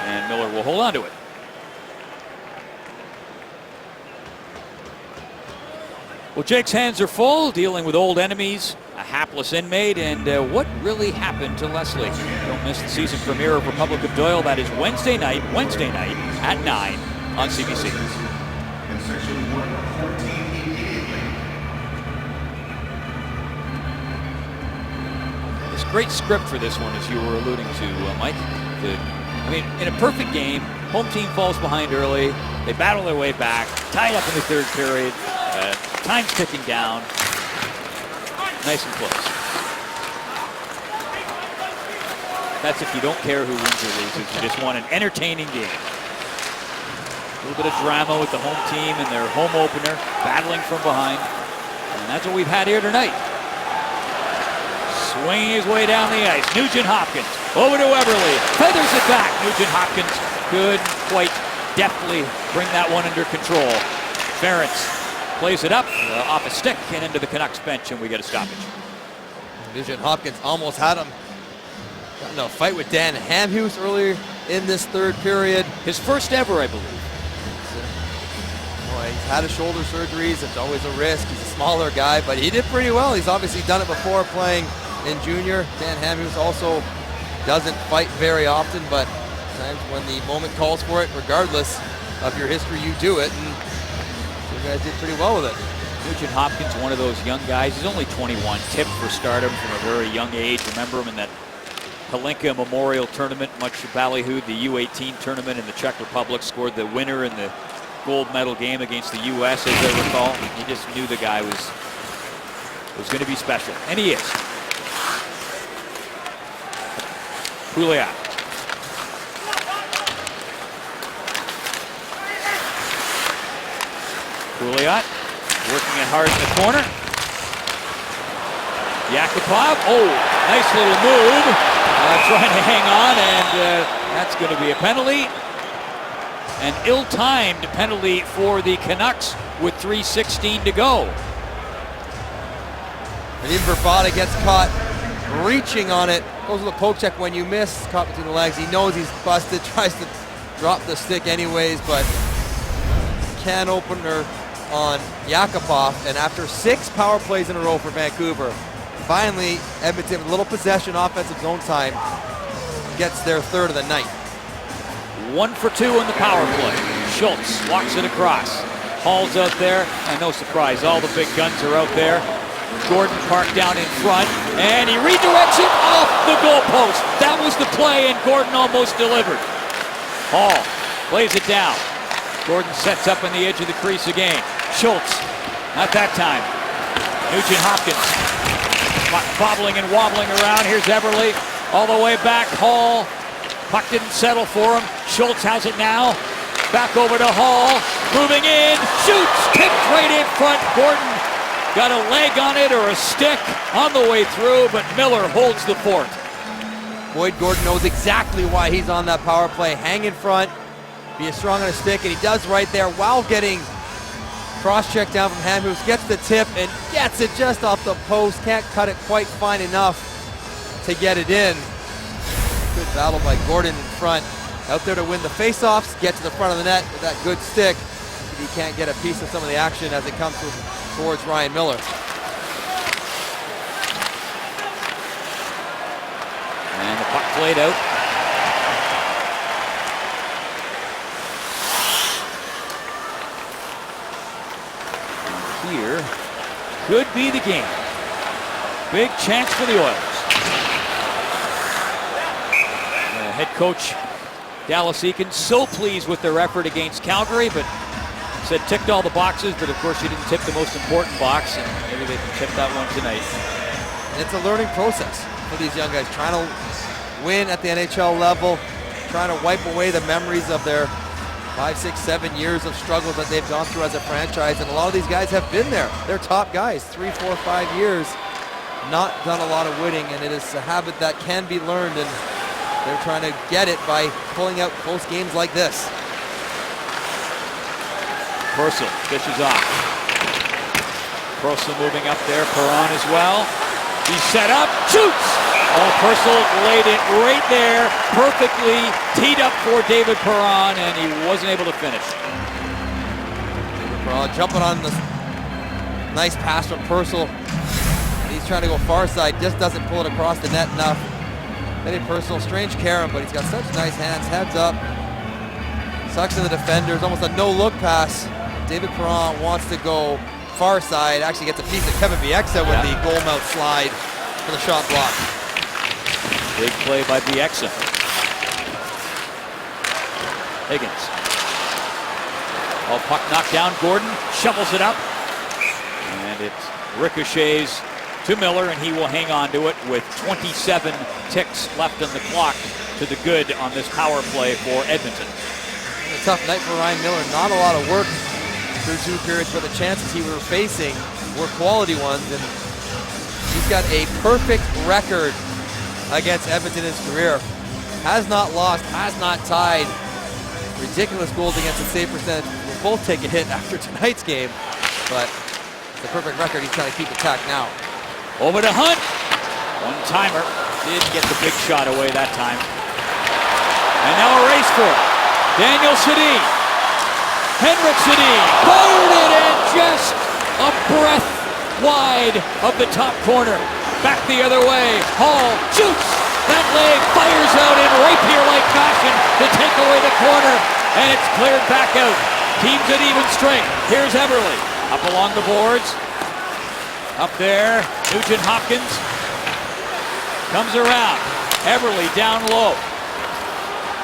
And Miller will hold on to it. Well, Jake's hands are full, dealing with old enemies, a hapless inmate, and what really happened to Leslie. Don't miss the season premiere of Republic of Doyle. That is Wednesday night at 9 on CBC. This great script for this one, as you were alluding to, Mike. I mean, in a perfect game, home team falls behind early. They battle their way back, tied up in the third period. Time's ticking down. Nice and close. That's if you don't care who wins or loses. You just want an entertaining game. A little bit of drama with the home team and their home opener, battling from behind. And that's what we've had here tonight. Swinging his way down the ice. Nugent Hopkins over to Eberle. Feathers it back. Nugent Hopkins could quite deftly bring that one under control. Ferentz plays it up off a stick and into the Canucks bench, and we get a stoppage. Nugent Hopkins almost had him. Got in a fight with Dan Hamhuis earlier in this third period. His first ever, I believe. Boy, he's had his shoulder surgeries. It's always a risk. He's a smaller guy, but he did pretty well. He's obviously done it before playing in junior. Dan Hamhuis also doesn't fight very often, but times when the moment calls for it, regardless of your history, you do it. And you guys did pretty well with it. Nugent Hopkins, one of those young guys. He's only 21, tipped for stardom from a very young age. Remember him in that Kalinka Memorial Tournament, much ballyhooed, the U18 tournament in the Czech Republic, scored the winner in the gold medal game against the U.S., as I recall. He just knew the guy was going to be special, and he is. Pouliot. Pouliot working it hard in the corner. Yakupov, oh, nice little move. Trying to hang on, and that's going to be a penalty. An ill-timed penalty for the Canucks with 3:16 to go. And even Verbata gets caught reaching on it. Goes with a poke check when you miss. Caught between the legs. He knows he's busted. Tries to drop the stick anyways, but can opener on Yakupov. And after 6 power plays in a row for Vancouver, finally Edmonton with a little possession, offensive zone time, gets their third of the night. 1 for 2 on the power play. Schultz walks it across. Hall's out there, and no surprise, all the big guns are out there. Gordon parked down in front, and he redirects it off the goalpost. That was the play, and Gordon almost delivered. Hall plays it down. Gordon sets up on the edge of the crease again. Schultz, not that time. Nugent Hopkins bobbling and wobbling around. Here's Eberle all the way back. Hall, puck didn't settle for him. Schultz has it now. Back over to Hall, moving in, shoots, tipped right in front. Gordon got a leg on it or a stick on the way through, but Miller holds the fort. Boyd Gordon knows exactly why he's on that power play. Hang in front, be as strong on a stick, and he does right there while getting cross-check down from Hamhuis, gets the tip and gets it just off the post. Can't cut it quite fine enough to get it in. Good battle by Gordon in front. Out there to win the face-offs, get to the front of the net with that good stick. He can't get a piece of some of the action as it comes towards Ryan Miller. And the puck played out. And here could be the game. Big chance for the Oilers. Head coach Dallas Eakins so pleased with their effort against Calgary, but said ticked all the boxes, but of course you didn't tip the most important box, and maybe they can tip that one tonight. And it's a learning process for these young guys, trying to win at the NHL level, trying to wipe away the memories of their 5, 6, 7 years of struggle that they've gone through as a franchise, and a lot of these guys have been there. They're top guys, 3, 4, 5 years, not done a lot of winning, and it is a habit that can be learned, and they're trying to get it by pulling out close games like this. Purcell fishes off. Purcell moving up there, Perron as well. He's set up, shoots! Oh, Purcell laid it right there, perfectly teed up for David Perron, and he wasn't able to finish. David Perron jumping on the nice pass from Purcell. He's trying to go far side, just doesn't pull it across the net enough. Eddie Purcell, strange Karen, but he's got such nice hands, heads up. Sucks to the defenders, almost a no-look pass. David Perron wants to go far side, actually gets a piece of Kevin Bieksa with the goal mouth slide for the shot block. Big play by Bieksa. Higgins. Oh, puck knocked down, Gordon shovels it up, and it ricochets to Miller, and he will hang on to it with 27 ticks left on the clock to the good on this power play for Edmonton. A tough night for Ryan Miller. Not a lot of work through 2 periods, but the chances he was facing were quality ones, and he's got a perfect record against Edmonton in his career. Has not lost, has not tied. Ridiculous goals against the save percentage. We'll both take a hit after tonight's game, but it's a perfect record. He's trying to keep the tack now. Over to Hunt. One-timer. Did get the big shot away that time. And now a race for it. Daniel Sedin. Henrik Sedin fired it and just a breath wide of the top corner. Back the other way. Hall shoots. That leg fires out in rapier-like fashion to take away the corner. And it's cleared back out. Teams at even strength. Here's Everly. Up along the boards. Up there, Nugent Hopkins comes around. Everly down low.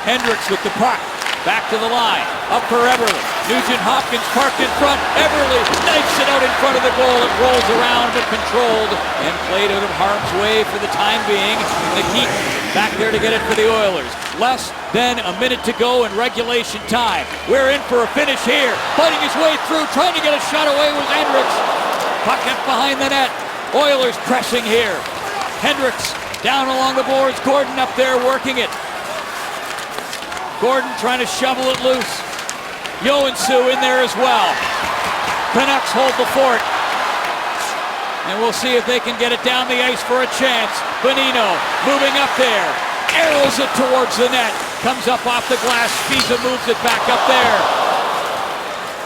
Hendricks with the puck. Back to the line. Up for Everly. Nugent Hopkins parked in front. Everly knifes it out in front of the goal. It rolls around but controlled and played out of harm's way for the time being. McKeith back there to get it for the Oilers. Less than a minute to go in regulation time. We're in for a finish here. Fighting his way through, trying to get a shot away was Hendricks. Puck up behind the net. Oilers pressing here. Hendricks down along the boards. Gordon up there working it. Gordon trying to shovel it loose. Joensuu in there as well. Canucks hold the fort. And we'll see if they can get it down the ice for a chance. Bonino moving up there. Arrows it towards the net. Comes up off the glass. Spiza moves it back up there.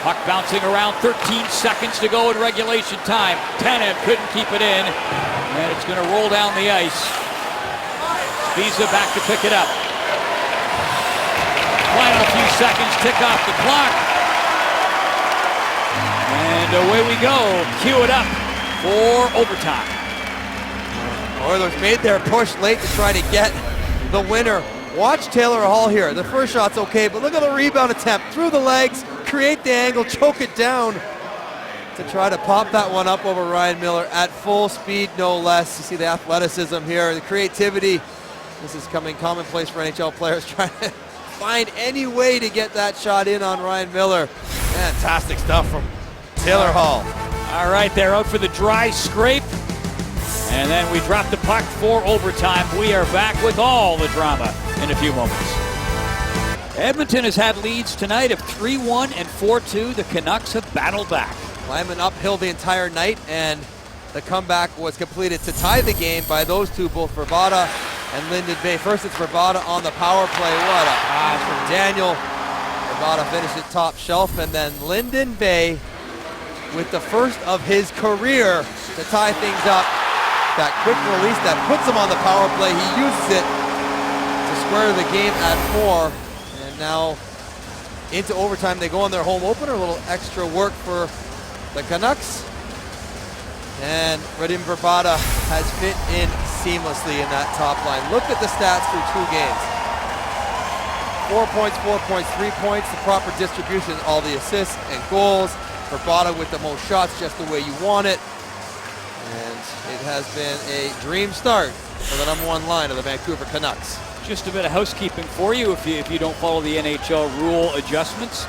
Puck bouncing around, 13 seconds to go in regulation time. Tanev couldn't keep it in, and it's going to roll down the ice. Spiza back to pick it up. Final few seconds, tick off the clock. And away we go. Cue it up for overtime. Oilers made their push late to try to get the winner. Watch Taylor Hall here. The first shot's okay, but look at the rebound attempt. Through the legs, create the angle, choke it down to try to pop that one up over Ryan Miller at full speed, no less. You see the athleticism here, the creativity. This is coming commonplace for NHL players trying to find any way to get that shot in on Ryan Miller. Fantastic stuff from Taylor Hall. All right, they're out for the dry scrape. And then we drop the puck for overtime. We are back with all the drama in a few moments. Edmonton has had leads tonight of 3-1 and 4-2. The Canucks have battled back. Lyman uphill the entire night, and the comeback was completed to tie the game by those two, both Verbata and Linden Bay. First, it's Verbata on the power play. What a pass from Daniel. Verbata finished it top shelf, and then Linden Bay with the first of his career to tie things up. That quick release that puts him on the power play. He uses it to square the game at 4. And now into overtime, they go on their home opener. A little extra work for the Canucks. And Radim Verbata has fit in seamlessly in that top line. Look at the stats through 2 games. 4 points, 4 points, 3 points. The proper distribution, all the assists and goals. Verbata with the most shots, just the way you want it. And it has been a dream start for the number 1 line of the Vancouver Canucks. Just a bit of housekeeping for you if you don't follow the NHL rule adjustments.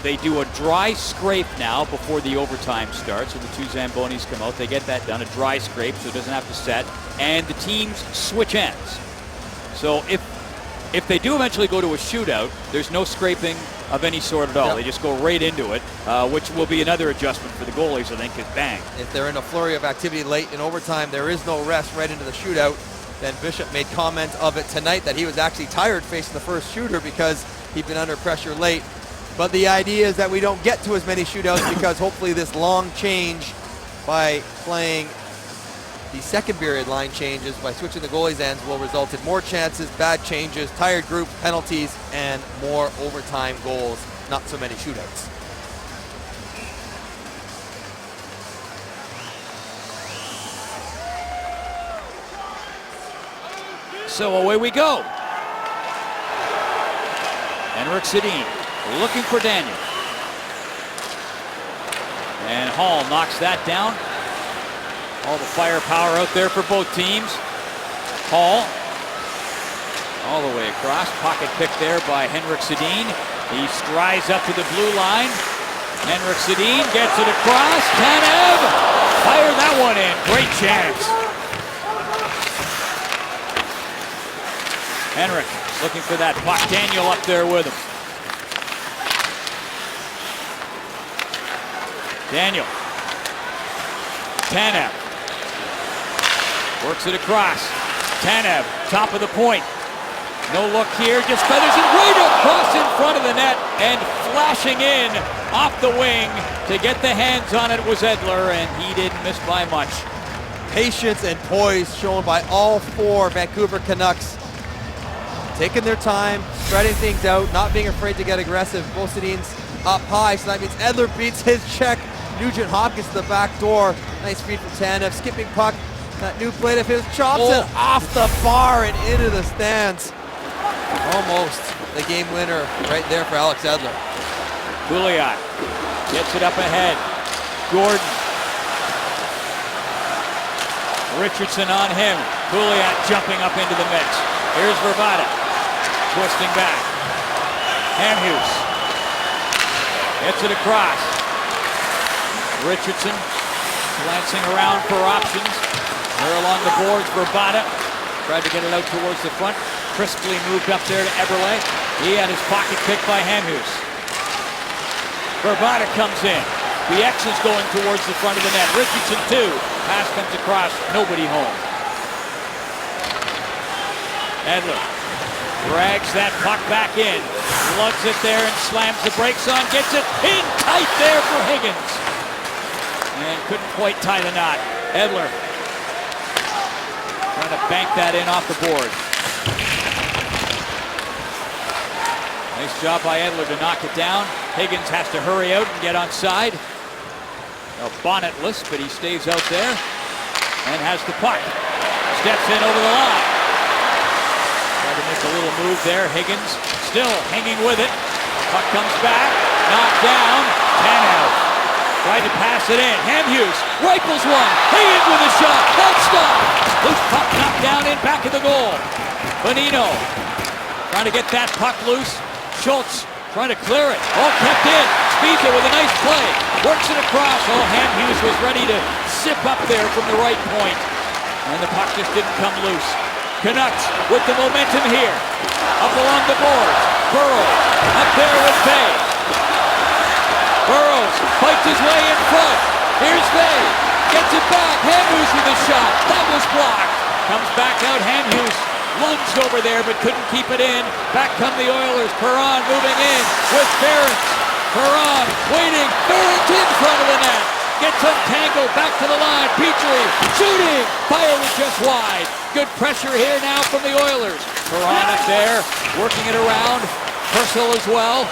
They do a dry scrape now before the overtime starts. So the 2 Zambonis come out. They get that done, a dry scrape, so it doesn't have to set. And the teams switch ends. So if they do eventually go to a shootout, there's no scraping of any sort at all. Yep. They just go right into it, which will be another adjustment for the goalies, I think, because bang. If they're in a flurry of activity late in overtime, there is no rest right into the shootout. Then Bishop made comment of it tonight that he was actually tired facing the first shooter because he'd been under pressure late. But the idea is that we don't get to as many shootouts because hopefully this long change by playing the second period line changes by switching the goalies' ends will result in more chances, bad changes, tired groups, penalties, and more overtime goals, not so many shootouts. So away we go. Henrik Sedin looking for Daniel. And Hall knocks that down. All the firepower out there for both teams. Hall all the way across. Pocket pick there by Henrik Sedin. He strides up to the blue line. Henrik Sedin gets it across. Tanev fire that one in. Great chance. Henrik looking for that puck. Daniel up there with him. Daniel. Tanev. Works it across. Tanev, top of the point. No look here, just feathers it right across in front of the net and flashing in off the wing to get the hands on it was Edler, and he didn't miss by much. Patience and poise shown by all 4 Vancouver Canucks. Taking their time, spreading things out, not being afraid to get aggressive. Bosedin's up high, so that means Edler beats his check. Nugent Hopkins to the back door. Nice feed from Tanev, skipping puck. That new plate of his chops it off the bar and into the stands. Almost the game winner right there for Alex Edler. Pouliot gets it up ahead. Gordon. Richardson on him. Pouliot jumping up into the mix. Here's Verbata. Twisting back. Hamhuis gets it across. Richardson glancing around for options. There along the boards, Verbata tried to get it out towards the front. Crisply moved up there to Eberle. He had his pocket picked by Hamhuis. Verbata comes in. The X is going towards the front of the net. Richardson too. Pass comes across. Nobody home. Edler drags that puck back in. Lugs it there and slams the brakes on. Gets it in tight there for Higgins. And couldn't quite tie the knot. Edler trying to bank that in off the board. Nice job by Edler to knock it down. Higgins has to hurry out and get on side. Bonnetless, but he stays out there and has the puck. Steps in over the line. Tried to make a little move there. Higgins still hanging with it. Puck comes back. Knocked down. Tanev tried to pass it in. Hamhuis rifles one. Higgins with a shot. That's stopped. Loose puck knocked down in back of the goal. Bonino trying to get that puck loose. Schultz trying to clear it. Oh, kept in. Spiza with a nice play. Works it across. Oh, Hamhuis was ready to zip up there from the right point. And the puck just didn't come loose. Canucks with the momentum here. Up along the boards. Burrows up there with Bay. Burrows fights his way in front. Here's Bay. Gets it back. Hamhuis with a shot. That was blocked. Comes back out. Hamhuis lunged over there but couldn't keep it in. Back come the Oilers. Perron moving in with Ference. Perron waiting. Ference in front of the net. Gets untangled. Back to the line. Petrie shooting. Fire was just wide. Good pressure here now from the Oilers. Perron up there working it around. Purcell as well.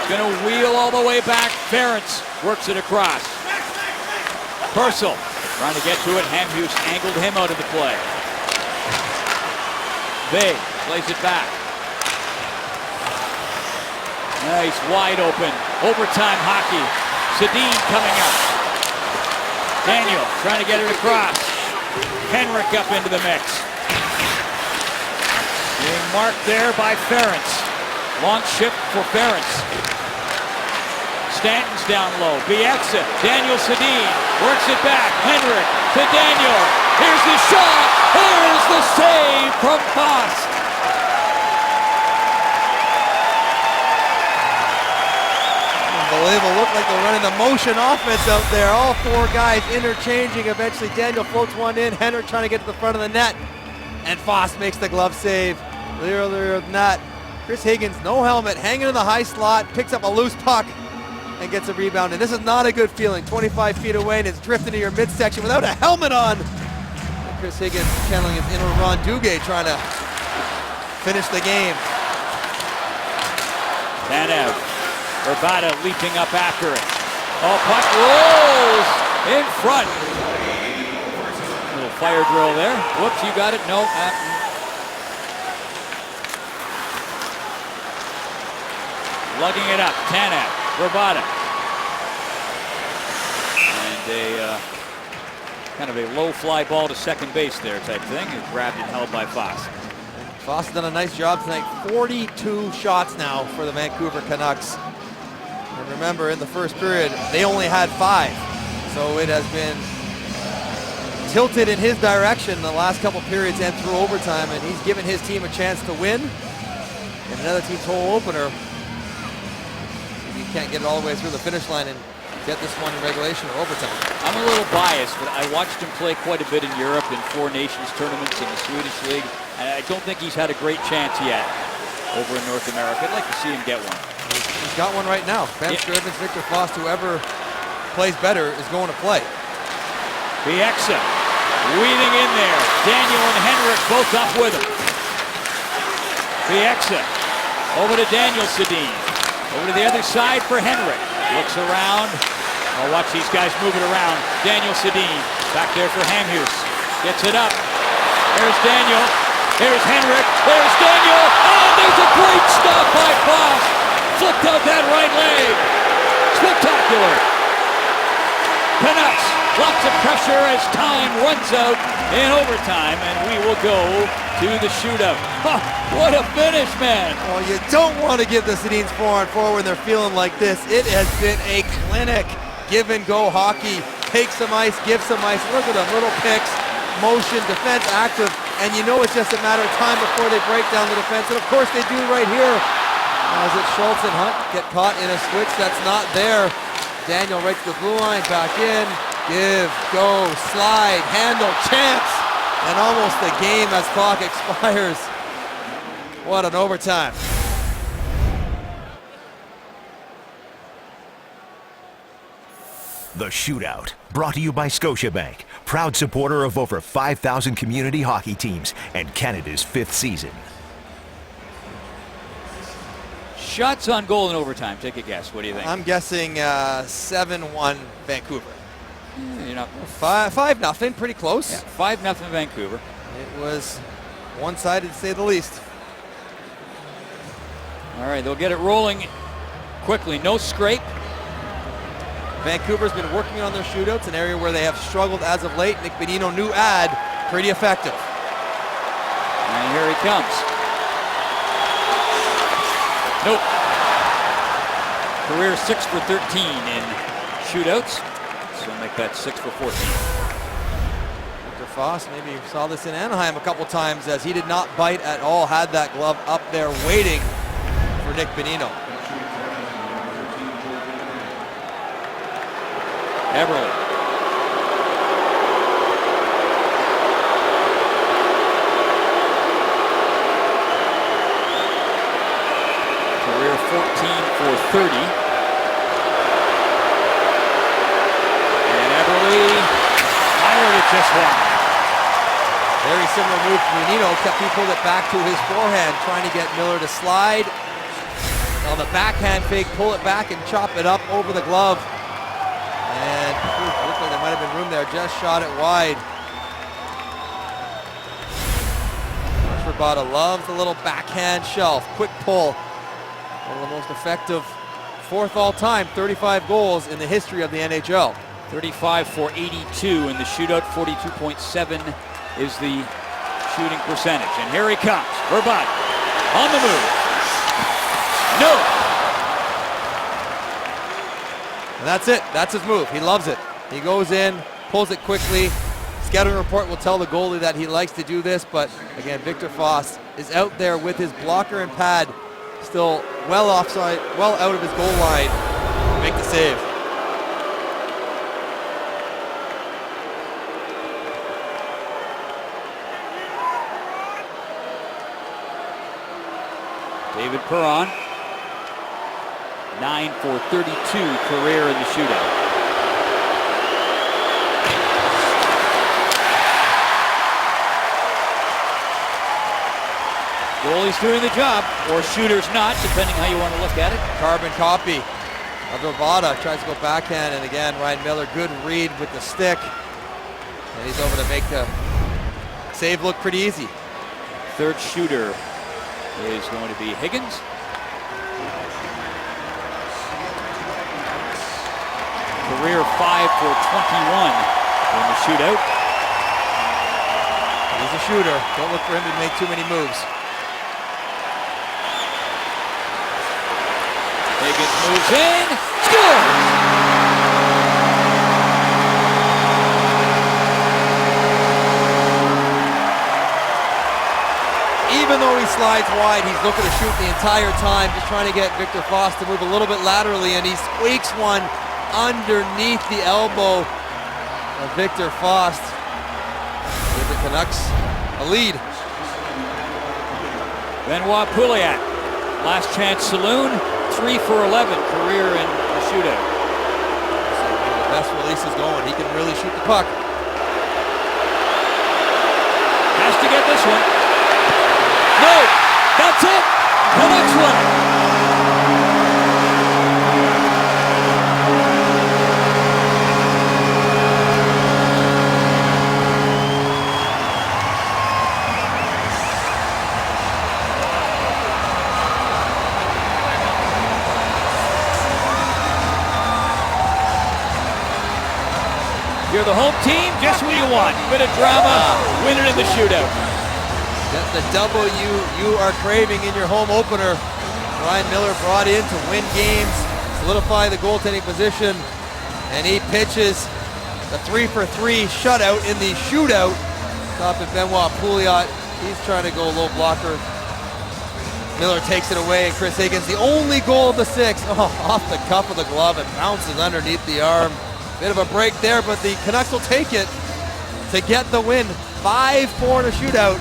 Going to wheel all the way back. Ference works it across. Purcell trying to get to it. Hamhuis angled him out of the play. Bay plays it back. Nice, wide open. Overtime hockey. Sedin coming up. Daniel trying to get it across. Henrik up into the mix. Being marked there by Ference. Long shift for Ference. Stanton's down low. Bieksa. Daniel Sedin works it back. Henrik to Daniel. Here's the shot. Here's the save from Foss. Unbelievable. Looked like they're running a motion offense out there. All four guys interchanging. Eventually Daniel floats one in. Henrik trying to get to the front of the net. And Foss makes the glove save. Earlier than that, Chris Higgins, no helmet, hanging in the high slot, picks up a loose puck and gets a rebound. And this is not a good feeling. 25 feet away and it's drifting to your midsection without a helmet on. And Chris Higgins channeling his inner Ron Duguay trying to finish the game. Tanev. Urbata leaping up after it. Oh, puck rolls in front. Little fire drill there. Whoops, you got it. No. Lugging it up. Tanev. Urbata. And a kind of a low fly ball to second base there type thing. It's grabbed and held by Foss. Foss has done a nice job tonight. 42 shots now for the Vancouver Canucks. And remember, in the first period, they only had 5. So it has been tilted in his direction the last couple periods and through overtime, and he's given his team a chance to win. And another team's whole opener, he can't get it all the way through the finish line and get this one in regulation or overtime. I'm a little biased, but I watched him play quite a bit in Europe in Four Nations tournaments in the Swedish League, and I don't think he's had a great chance yet over in North America. I'd like to see him get one. He's got one right now. Ben Scrivens, Victor Foss, whoever plays better is going to play. Bieksa weaving in there. Daniel and Henrik both up with him. Bieksa over to Daniel Sedin. Over to the other side for Henrik. Looks around. Oh, watch these guys move it around. Daniel Sedin back there for Hamhuis. Gets it up. There's Daniel. Here's Henrik. There's Daniel. Oh, there's a great stop by Foss. Flipped out that right leg. Spectacular. Canucks, lots of pressure as time runs out in overtime, and we will go to the shootout. Oh, what a finish, man. Well, you don't want to give the Sedins 4-on-4 when they're feeling like this. It has been a clinic. Give and go hockey. Take some ice, give some ice. Look at them, little picks, motion, defense active, and you know it's just a matter of time before they break down the defense. And of course they do right here. As it Schultz and Hunt get caught in a switch that's not there. Daniel right to the blue line, back in. Give, go, slide, handle, chance. And almost the game as clock expires. What an overtime. The Shootout, brought to you by Scotiabank, proud supporter of over 5,000 community hockey teams and Canada's 5th season. Shots on goal in overtime. Take a guess. What do you think? I'm guessing 7-1 Vancouver. You're not 5-0, pretty close. Yeah, 5-0 Vancouver. It was one-sided to say the least. All right, they'll get it rolling quickly. No scrape. Vancouver's been working on their shootouts, an area where they have struggled as of late. Nick Bonino, new ad, pretty effective. And here he comes. Nope. Career 6 for 13 in shootouts. So make that 6 for 14. Victor Foss, maybe you saw this in Anaheim a couple times as he did not bite at all, had that glove up there waiting for Nick Bonino. Eberle. Career 14 for 30. And Eberle fired it just wide. Very similar move to Bonino, except he pulled it back to his forehand, trying to get Miller to slide. On the backhand fake, pull it back and chop it up over the glove. And looked like there might have been room there, just shot it wide. Rabada loves the little backhand shelf, quick pull. One of the most effective, fourth all-time, 35 goals in the history of the NHL. 35 for 82 in the shootout, 42.7 is the shooting percentage. And here he comes, Verbata on the move. No! And that's it. That's his move. He loves it. He goes in, pulls it quickly. Scouting report will tell the goalie that he likes to do this, but again, Victor Foss is out there with his blocker and pad, still well offside, well out of his goal line to make the save. David Perron, 9 for 32 career in the shootout. Goalie's doing the job, or shooter's not, depending how you want to look at it. Carbon copy of Rabada, tries to go backhand, and again, Ryan Miller, good read with the stick. And he's over to make the save look pretty easy. Third shooter is going to be Higgins. Career 5 for 21 in the shootout. He's a shooter. Don't look for him to make too many moves. Higgins moves in, scores! Even though he slides wide, he's looking to shoot the entire time, just trying to get Victor Foss to move a little bit laterally, and he squeaks one underneath the elbow of Victor Foss. Give the Canucks a lead. Benoit Pouliot, last chance saloon, 3 for 11 career in the shootout. So the best release is going. He can really shoot the puck. Has to get this one. No, that's it. The next one. You're the home team, just what you want. Bit of drama, win it in the shootout. That's the W you are craving in your home opener. Ryan Miller brought in to win games, solidify the goaltending position, and he pitches the 3 for 3 shutout in the shootout. Top of Benoit Pouliot. He's trying to go low blocker. Miller takes it away, and Chris Higgins, the only goal of the 6, off the cuff of the glove and bounces underneath the arm. Bit of a break there, but the Canucks will take it to get the win. 5-4 in a shootout.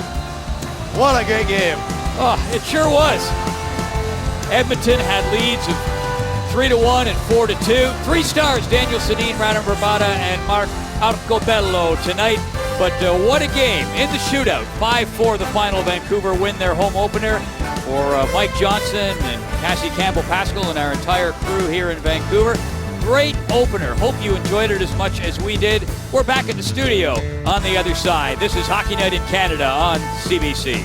What a great game. Oh, it sure was. Edmonton had leads of 3-1 and 4-2. 3 stars, Daniel Sedin, Radim Vrbata, and Mark Arcobello tonight. But what a game in the shootout. 5-4 the final. Vancouver win their home opener. For Mike Johnson and Cassie Campbell-Pascal and our entire crew here in Vancouver. Great opener. Hope you enjoyed it as much as we did. We're back in the studio on the other side. This is Hockey Night in Canada on CBC.